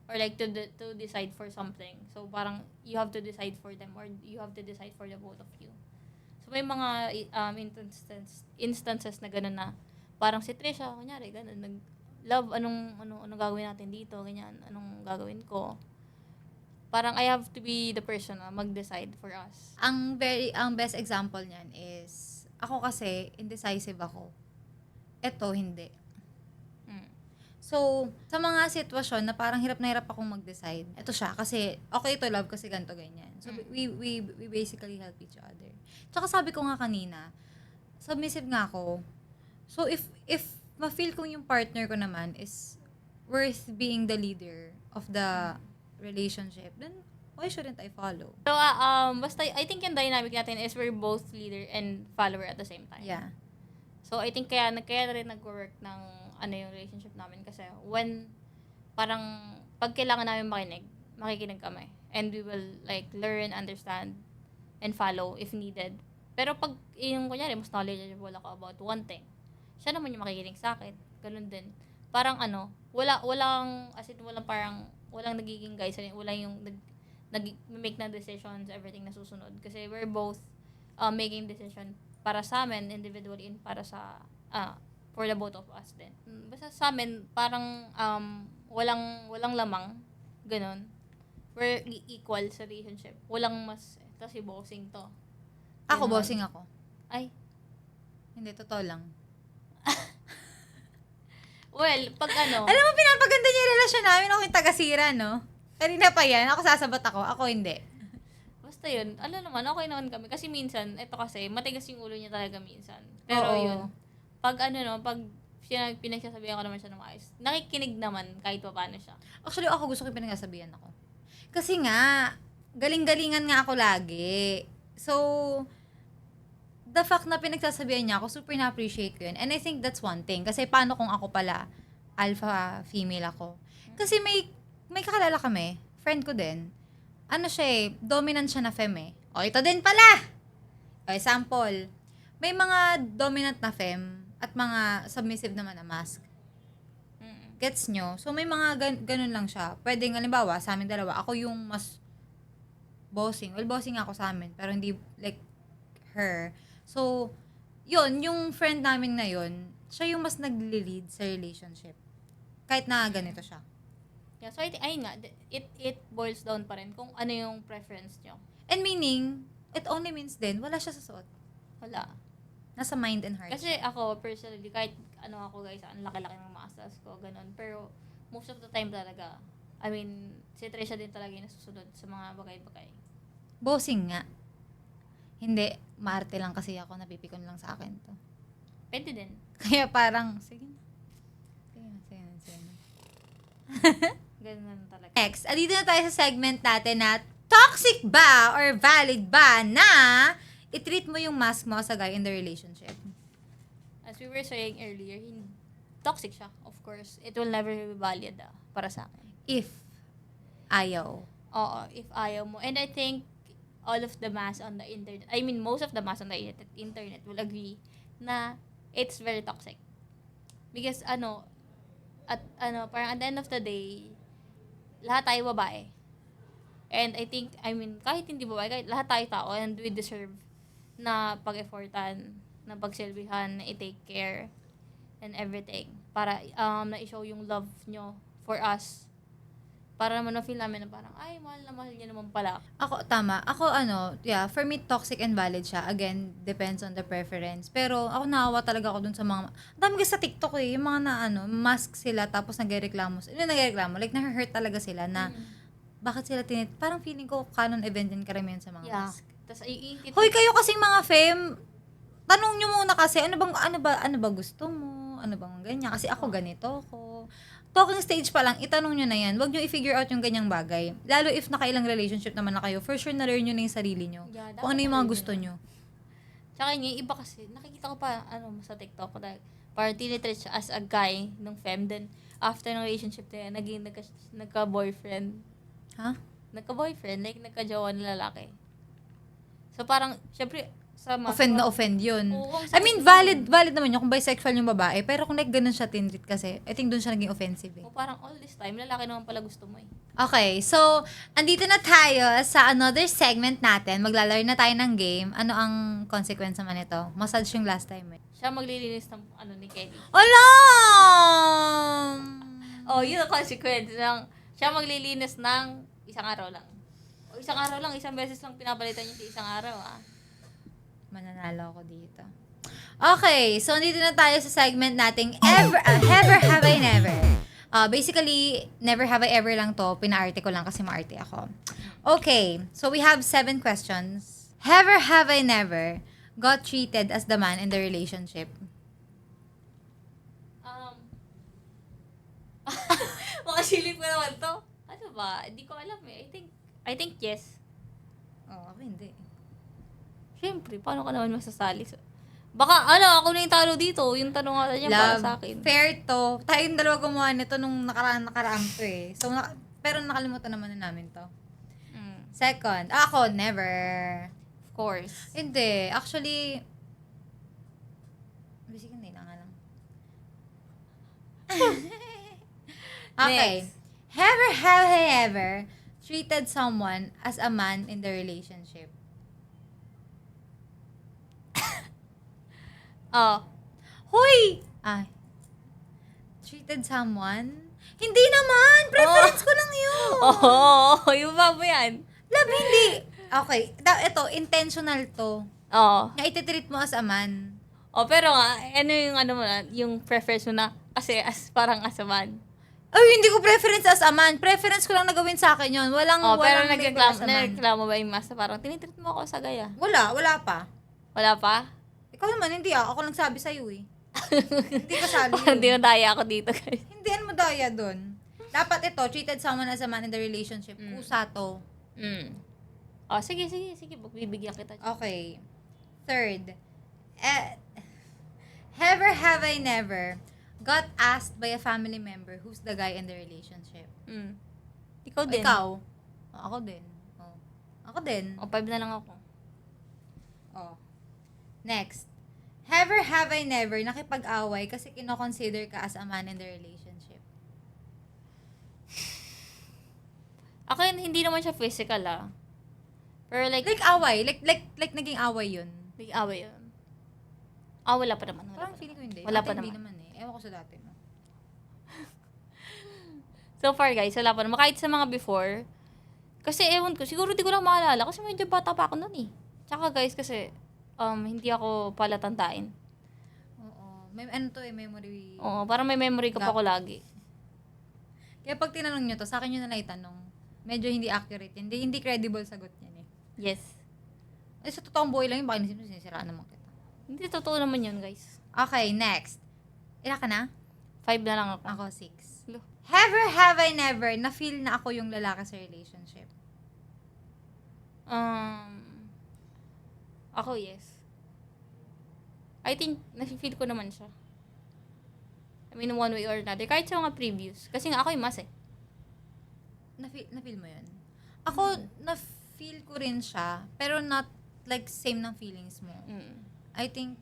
or like to decide for something. So parang you have to decide for them or you have to decide for the both of you. So may mga instances na gano'n na parang si Trisha kunyari gano'n love anong gagawin natin dito, ganyan, anong gagawin ko. Parang I have to be the person na mag-decide for us. Ang best example niyan is, ako kasi, indecisive ako. Eto, hindi. So, sa mga sitwasyon na parang hirap na hirap akong mag-decide, eto siya, kasi, okay to love kasi ganito, ganyan. So, we basically help each other. Tsaka sabi ko nga kanina, submissive nga ako. So, if ma-feel kong yung partner ko naman is worth being the leader of the relationship, then why shouldn't I follow? So, basta, I think yung dynamic natin is we're both leader and follower at the same time. Yeah. So, I think kaya rin nag-work ng yung relationship namin kasi when parang pag kailangan namin makikinig kami. And we will like learn, understand, and follow if needed. Pero pag yung kunyari, mas knowledgeable ako about one thing, siya naman yung makikinig sa akin. Ganun din. Parang walang nagiging guys, walang yung nag-make na decisions, everything na susunod. Kasi we're both making decision para sa amin, individually, and para sa for the both of us din. Basta sa amin, parang walang lamang, ganun. We're equal sa relationship. Walang mas, ito si bossing to. Ako, Ganun. bossing ako. Ay, Hindi, totoo lang. well, pag Alam mo, pinapaganda niya yung relasyon namin. Ako yung taga-sira, no? Kanina pa yan. Ako sasabat ako hindi. basta yun, naman, okay naman kami. Kasi minsan, ito kasi, matigas yung ulo niya talaga minsan. Pero Oo. yun, pag pinagsasabihan ko naman siya ng maayos, nakikinig naman kahit pa paano siya. Actually, ako gusto ko yung pinagsasabihan ako. Kasi nga, galing-galingan nga ako lagi. So, the fact na pinagsasabihan niya ako, super na-appreciate ko yun. And I think that's one thing. Kasi paano kung ako pala, alpha female ako? Kasi may kakalala kami, friend ko din. Dominant siya na femme eh. O, ito din pala! O, example, may mga dominant na femme at mga submissive naman na mask. Gets nyo? So, may mga ganun lang siya. Pwedeng, halimbawa, sa amin dalawa, ako yung mas bossing. Well, bossing ako sa amin, pero hindi like her. So, yun, yung friend namin na yun, siya yung mas nagli-lead sa relationship. Kahit na ganito siya. Yeah, so ayun nga, it boils down pa rin kung ano yung preference nyo. And meaning, it only means din, wala siya sa suot. Wala. Nasa mind and heart. Kasi ako, personally, kahit ako guys, ang laki-laki ng muscles ko, ganun. Pero, most of the time talaga, I mean, si Trisha din talaga yung nasusunod sa mga bagay-bagay. Bossing nga. Hindi, maarte lang kasi ako, napipikon lang sa akin to. Pwede din. Kaya parang, sige na. Ganun talaga. Next, dito na tayo sa segment natin na toxic ba or valid ba na i-treat mo yung mask mo sa guy in the relationship? As we were saying earlier, toxic siya, of course. It will never be valid para sa akin. If ayaw. Oo, if ayaw mo. And I think all of the mass on the internet, I mean, most of the mass on the internet will agree na it's very toxic. Because parang at the end of the day, lahat tayo babae. And I think, kahit hindi babae, kahit lahat tayo tao, and we deserve na pag-effortan, na pagsilbihan, na i-take care, and everything. Para na-show yung love nyo for us. Para naman na-feel namin na parang, ay, mahal na mahal niya naman pala. Ako, tama. Ako, for me, toxic and valid siya. Again, depends on the preference. Pero, ako naawa talaga ako dun sa mga, dami kasi sa TikTok yung mga mask sila, tapos nagreklamo. Like, na-hurt talaga sila na, bakit sila parang feeling ko, canon event din karamihan sa mga mask. Tapos, Hoy, kayo kasing mga femme, tanong nyo muna kasi, ano ba gusto mo? Ano bang ganyan? Kasi ako ganito ko. talking stage pa lang, itanong nyo na yan. Huwag nyo i-figure out yung ganyang bagay. Lalo if nakailang relationship naman na kayo, for sure na-learn nyo na yung sarili nyo. Yeah, Kung ano yung mga dapat gusto na-learn nyo. Tsaka yung iba kasi, nakikita ko pa, sa TikTok, like, parang tinitreat siya as a guy ng femme, then, after ng relationship na yan, naging nagka-boyfriend. Ha? Nagka-boyfriend, like, nagka-jowa na lalaki. So, parang, syempre, Offend na offend yun. Oo, ang I mean, sakit valid naman yun kung bisexual yung babae. Pero kung like ganun siya tinrit kasi, I think dun siya naging offensive eh. O parang all this time, lalaki naman pala gusto mo eh. Okay, so, andito na tayo sa another segment natin. Maglalaro na tayo ng game. Ano ang consequence naman ito? Massage yung last time eh. Siya maglilinis ng, ni Kelly. Alam! Oh, yun ang consequence ng, siya maglilinis ng isang araw lang. O isang araw lang, isang beses lang pinapalitan niya sa isang araw Mananalo ako dito. Okay, so andito na tayo sa segment nating ever have I never. Basically, never have I ever lang to. Pinaarte ko lang kasi maarte ako. Okay, so we have 7 questions. Ever have I never got treated as the man in the relationship? Makasilip ko naman to. Ano ba? Hindi ko alam eh. I think yes. Oh, ako hindi. Siyempre, paano ka naman masasali? Baka, ako na yung talo dito. Yung tanong nga niya para sa akin. Fair to. Tayong dalawa gumawa nito nung nakaraan to eh. So, pero nakalimutan naman na namin to. Second, ako, never. Of course. Hindi. Actually, basic hindi na nga lang. Okay. Next. Have I ever treated someone as a man in the relationship? Oh. Hoy! Ay. Treated someone? Hindi naman! Preference ko lang yun! Oh, yung ba mo yan? Love, hindi. Okay. Ito, intentional to. Oo. Na ititreat mo as a man. Oh, pero nga, ano yung mo na, yung preference mo na, kasi parang as a man. Ay, hindi ko preference as a man. Preference ko lang na gawin sa akin yun. Walang Pero label as a man. nagreklamo ba yung master? Parang tinitreat mo ako sa gaya. Wala pa. Wala pa? Ikaw naman, hindi Ako lang sabi sa'yo eh. Hindi kasali Parang yun. di nadaya ako dito, guys. Hindi mo daya dun. Dapat ito, treated someone as a man in the relationship. Kusa to. Oh, sige. Pagbibigyan kita. Okay. Third. Have I never got asked by a family member who's the guy in the relationship? Ikaw din. Ikaw? Oh, ako din. Oh. Ako din. O, 5 na lang ako. Oh. Next. Have I never nakipag-away kasi kino-consider ka as a man in the relationship? Ako hindi naman siya physical Pero like Away. Like naging away yun. may away yun. Wala pa naman. Parang feeling ko hindi. Wala Ate, pa hindi naman. naman eh. Ewan ko sa dati mo. So far guys, wala pa naman. Kahit sa mga before, kasi ewan ko, siguro di ko lang maalala kasi medyo bata pa ako nun eh. Tsaka guys, kasi hindi ako palatantain. Oo. May ano to eh, memory. Oo, parang may memory ko pa ako lagi. Kaya pag tinanong nyo to, sa akin nyo na lang itanong. Medyo hindi accurate. Hindi credible sagot niyan eh. Yes. Sa totoong buhay lang yun, baka inisip mo, sinisiraan naman kita. Hindi totoo naman yun guys. Okay, next. Ilan ka na? 5 na lang ako. Ako, 6. Lo. Have I never na-feel na ako yung lalaki sa relationship? Ako, yes. I think, nafe-feel ko naman siya. I mean, one way or another. Kahit sa mga previous. Kasi nga ako yung mas eh. Na-feel mo yun? Ako, na-feel ko rin siya, pero not like same ng feelings mo. I think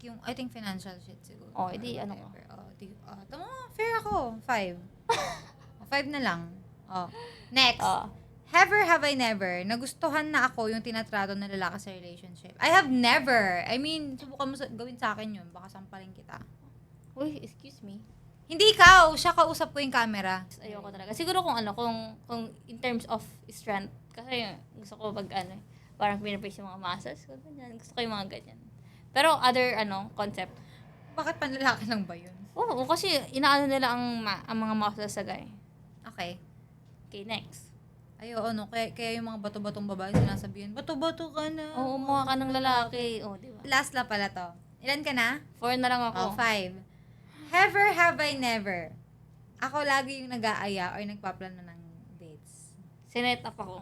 financial shit siguro. Oh, edi ano ko. Tama, fair ako. 5. 5 na lang. Oh. Next. Have I never nagustuhan na ako yung tinatrato ng lalaki sa relationship? I have never. I mean, subukan mo gawin sa akin yun. Baka sampalin kita. Uy, excuse me. Hindi ikaw. Siya kausap ko yung camera. Ayoko talaga. Siguro kung in terms of strength. Kasi gusto ko parang pinapraise yung mga muscles. Gusto ko yung mga ganyan. Pero other, concept. Bakit panlalaki lang ba yun? Oo, kasi inaano nila ang mga muscles sa guy. Okay. Okay, next. Ay, oo, no. Kaya yung mga bato-batong babae sinasabihin, bato-bato ka na. Oo, mukha ka ng lalaki. Oo, di ba? Last na pala to. Ilan ka na? 4 na lang ako. 5. Have I never Ako lagi yung nag-aaya or nagpaplano ng dates. Sinet up ako.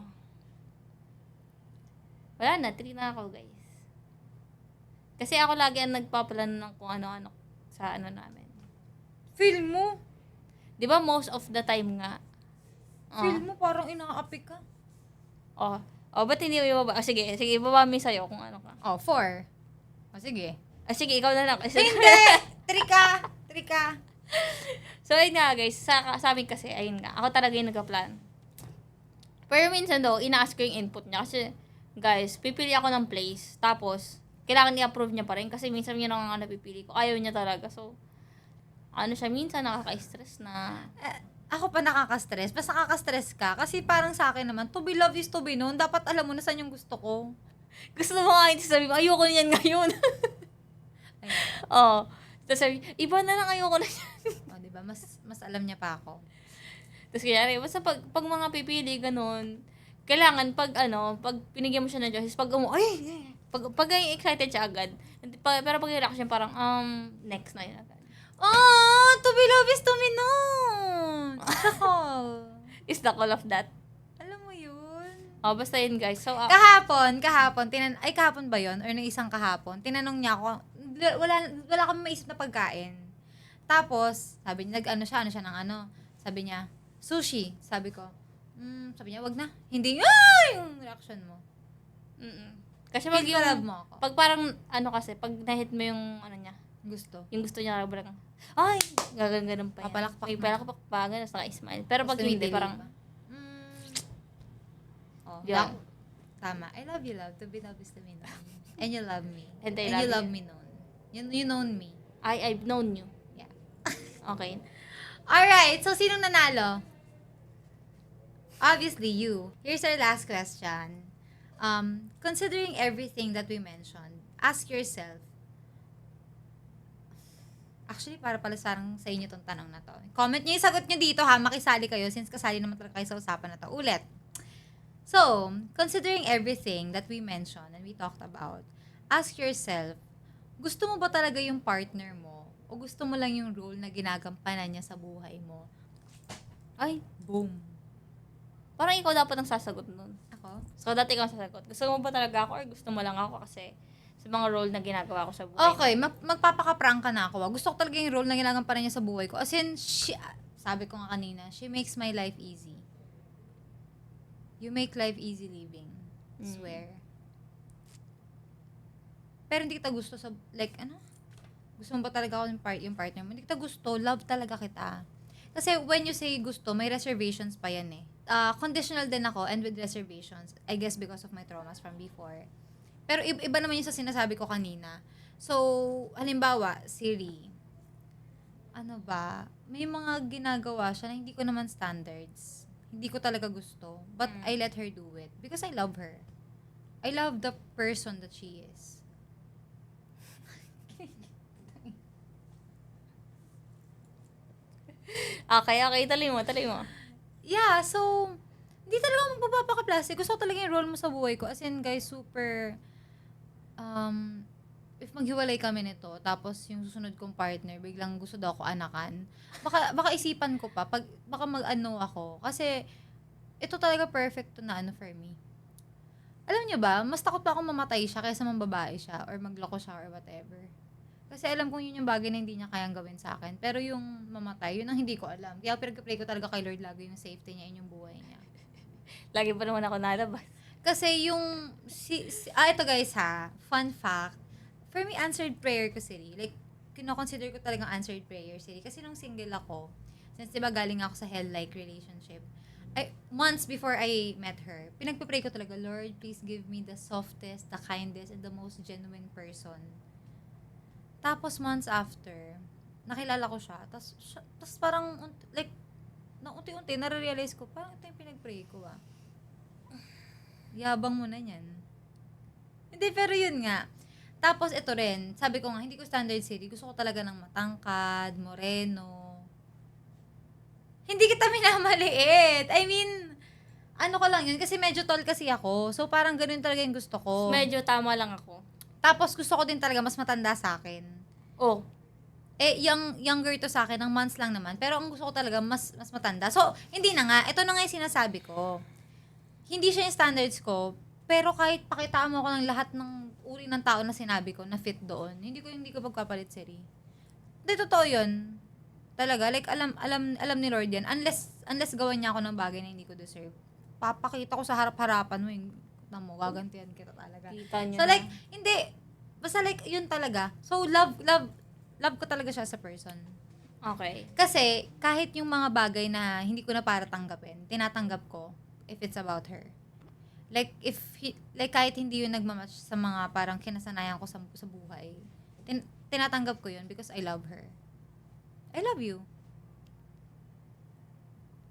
Wala na, 3 na ako, guys. Kasi ako lagi ang nagpaplano ng kung ano-ano sa ano namin. Feel mo? Di ba most of the time nga? Feel mo parang inaapi ka. Oh. Oh, ba't hindi mo ibaba? Sige, ibaba mo sa'yo kung ano ka. 4. Sige. Sige, ikaw na lang. Hindi! Trika! So, ayun nga guys, sa amin kasi, ayun nga, ako talaga yung nagka-plan. Pero minsan daw, ina-ask ko yung input niya kasi, guys, pipili ako ng place, tapos, kailangan i-approve niya pa rin kasi minsan yun ang napipili ko. Ayaw niya talaga. So, ano siya, minsan nakaka-stress na. Ako pa nakaka-stress. Mas nakaka-stress ka. Kasi parang sa akin naman, to be loved is to be known. Dapat alam mo na saan yung gusto ko. Gusto mo nga hindi sabi mo, ayoko na yan ngayon. Oo. Tapos sabi, iba na lang, ayoko na yan. Diba? Mas alam niya pa ako. Tapos kaya, basta pag mga pipili, ganun, kailangan pag pinigyan mo siya ng choices, pag pag excited siya agad. Pero pag reaction parang, next na yun agad. Oh, to be loved is to be known. It's the call. Is the call of that? Alam mo yun. Oh, basta yun guys. So, kahapon, kahapon ba yun? Or nung isang kahapon, tinanong niya ako, wala kami maisip na pagkain. Tapos, sabi niya, ano siya ng sabi niya, sushi. Sabi ko, sabi niya, wag na. Hindi, yung reaction mo. Kasi Feel ka love mo ako. pag parang, kasi, pag nahit mo yung, niya, yung gusto niya, parang, ay, gaganganon pa yan. Papalakpak May na. palakpak pa, gano'n, saka-smile. Pero pag Gusto hindi, ni parang, yeah. Tama. I love you, love. To be loved is to be known. And you love me. And I you love love me known. You known me. I've known you. Yeah. Okay. Alright, so sinong nanalo? Obviously, you. Here's our last question. Considering everything that we mentioned, ask yourself, actually, para pala sarang sa inyo tong tanong na to. Comment nyo yung sagot nyo dito ha, makisali kayo since kasali naman talaga kayo sa usapan na to. Ulit. So, considering everything that we mentioned and we talked about, ask yourself, gusto mo ba talaga yung partner mo? O gusto mo lang yung role na ginagampanan niya sa buhay mo? Ay, Boom. parang ikaw dapat ang sasagot nun. Ako? So, dati ikaw ang sasagot. Gusto mo ba talaga ako or gusto mo lang ako kasi sa mga role na ginagawa ko sa buhay Okay, magpapaka-prank ka na ako. Gusto ko talaga yung role na ginagampanan niya sa buhay ko. As in, sabi ko nga kanina, she makes my life easy. You make life easy living. Swear. Pero hindi kita gusto sa, gusto mo ba talaga ako yung partner mo? Hindi kita gusto, love talaga kita. Kasi when you say gusto, may reservations pa yan eh. Conditional din ako and with reservations. I guess because of my traumas from before. Pero iba naman yung sa sinasabi ko kanina. So, halimbawa, Siri, may mga ginagawa siya na hindi ko naman standards. Hindi ko talaga gusto. But I let her do it. Because I love her. I love the person that she is. Okay, tuloy mo. Yeah, so, hindi talaga ako magpapaka-plastic. Gusto ko talaga yung role mo sa buhay ko. As in, guys, super, if maghiwalay kami nito, tapos yung susunod kong partner, biglang gusto daw ako anakan, baka isipan ko pa, baka mag-ano ako. Kasi, ito talaga perfect to na for me. Alam niyo ba, mas takot pa akong mamatay siya kaysa mambabae siya, or magloko siya, or whatever. Kasi alam kong yun yung bagay na hindi niya kayang gawin sa akin. Pero yung mamatay, yun ang hindi ko alam. Kaya pinag-pray ko talaga kay Lord lagi yung safety niya, yung buhay niya. Lagi pa naman ako nalabas. Kasi yung, ito guys ha, fun fact, for me, answered prayer ko, Siri. Like, kino-consider ko talagang answered prayer, Siri. Kasi nung single ako, since diba galing ako sa hell-like relationship, months before I met her, pinagpapray ko talaga, Lord, please give me the softest, the kindest, and the most genuine person. Tapos months after, nakilala ko siya. Tapos parang, unti-unti, nare-realize ko, parang ito yung pinag-pray ko Yabang mo na yan. Hindi, pero yun nga. Tapos ito rin, sabi ko nga, hindi ko standard Siri. Gusto ko talaga ng matangkad, moreno. Hindi kita minamaliit. I mean, ano ko lang yun, kasi medyo tall kasi ako. So parang ganun talaga yung gusto ko. Medyo tama lang ako. Tapos gusto ko din talaga mas matanda sa akin. Oh. younger to sa akin, ng months lang naman. Pero ang gusto ko talaga, mas matanda. So, hindi na nga. Ito na nga yung sinasabi ko. Hindi siya yung standards ko, pero kahit pakitaan mo ako ng lahat ng uri ng tao na sinabi ko, na fit doon, hindi ko pagpapalit si Ri. Hindi, totoo yun. Talaga, like, alam ni Lord yan. Unless gawan niya ako ng bagay na hindi ko deserve. Papakita ko sa harap-harapan mo yung, mo, gagantihan kita talaga. Kita niyo So, na. like, hindi. Basta, like, yun talaga. So, love ko talaga siya sa person. Okay. Kasi, kahit yung mga bagay na hindi ko na para tanggapin, tinatanggap ko if it's about her. Like, kahit hindi yun nagmamatch sa mga parang kinasanayan ko sa buhay, tinatanggap ko yun because I love her. I love you.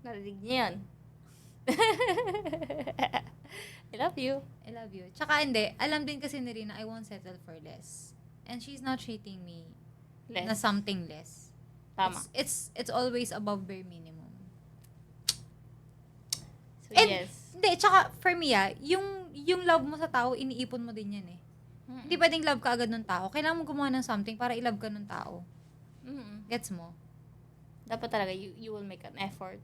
Narinig niyo yan. I love you. I love you. Tsaka hindi, alam din kasi ni Rina, I won't settle for less. And she's not treating me na Less. something less. Tama. It's always above bare minimum. So, And, yes. Hindi, tsaka for me yung love mo sa tao, iniipon mo din yan eh. Hindi pwedeng love ka agad ng tao. Kailangan mo gumawa ng something para i-love ka ng tao. Mm-mm. Gets mo? Dapat talaga, you will make an effort.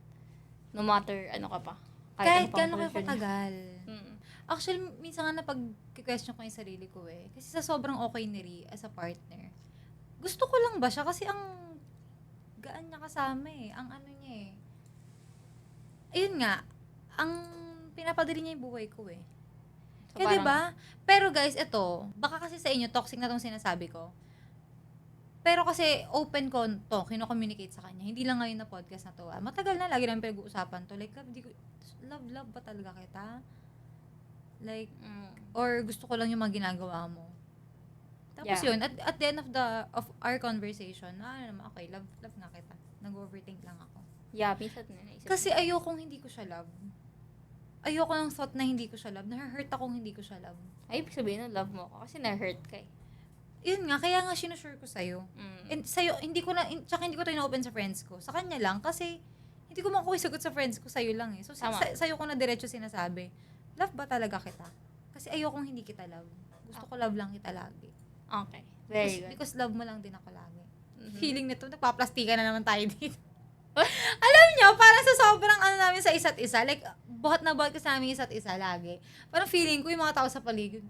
No matter ano ka pa. Kahit ano pang gano'n kayo posisyon niya. katagal. Mm. Actually, minsan nga napag-question ko yung sarili ko eh. Kasi sa sobrang okay ni Ri as a partner, gusto ko lang ba siya? Kasi ang gaan niya kasama eh. Ang ano niya eh. Ayun nga, ang pinapadali niya yung buhay ko eh. So, Kaya parang- diba? Pero guys, ito, baka kasi sa inyo, toxic na tong sinasabi ko. Pero kasi open ko to, kino-communicate sa kanya. Hindi lang ngayon na podcast na to. Matagal na, lagi namin pinag-uusapan to. Like, love ba talaga kita? Like, or gusto ko lang yung mga ginagawa mo. Tapos Yeah. yun, at the end of our conversation, naman, okay, love na kita. Nag-overthink lang ako. Yeah, minsan naisip. Kasi ayokong hindi ko siya love. Ayoko ng thought na hindi ko siya love. Na-hurt akong hindi ko siya love. Ay, ibig sabihin na love mo ako kasi na-hurt ka eh. Yun nga, kaya nga sinusure ko sa'yo. And sa'yo, tsaka hindi ko tayo na-open sa friends ko. Sa kanya lang, kasi hindi ko makuha sagot sa friends ko, sa'yo lang eh. So, Tama. sa'yo ko na diretso sinasabi, love ba talaga kita? Kasi ayokong hindi kita love. Gusto ko love lang kita lagi. Okay. Very good. Because love mo lang din ako lagi. Mhm. Feeling nito, nagpa-plastika na naman tayo dito. Alam nyo, parang sa sobrang ano namin sa isa't isa, like, buhat na buhat kasi namin isa't isa lagi. Parang feeling ko yung mga tao sa paligid,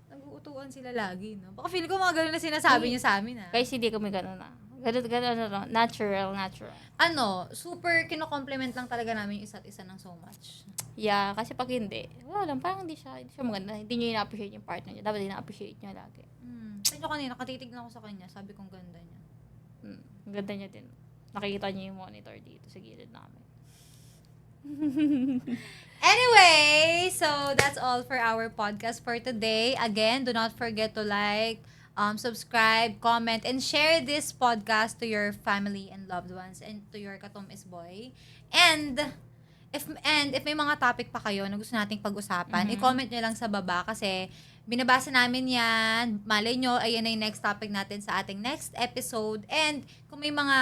nag-uutuan sila lagi, no? Baka feeling ko mga ganun na sinasabi nyo sa amin, ha? Guys, hindi kami gano'n na. Gano'n. Natural. Ano, super kino-compliment lang talaga namin yung isa't isa ng so much. Yeah, kasi pag hindi, wala lang, parang hindi siya maganda. Hindi niyo ina-appreciate yung partner niya. Dapat ina-appreciate niya lagi. Sa inyo kanina, katitignan ko sa kanya, sabi kong ganda niya. Ang ganda niya din. Nakikita niyo yung monitor dito sa gilid namin. Anyway, so that's all for our podcast for today. Again, do not forget to like, subscribe, comment, and share this podcast to your family and loved ones and to your Katumis boy. And if may mga topic pa kayo na gusto nating pag-usapan, i-comment nyo lang sa baba kasi binabasa namin yan. Malay nyo, ayan na yung next topic natin sa ating next episode. And kung may mga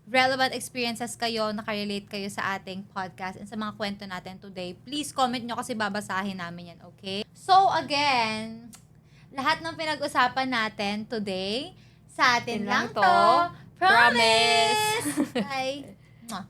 relevant experiences kayo, nakarelate kayo sa ating podcast and sa mga kwento natin today, please comment nyo kasi babasahin namin yan, okay? So again, lahat ng pinag-usapan natin today, sa atin Yun lang lang to. to. Promise! Bye! Mwah.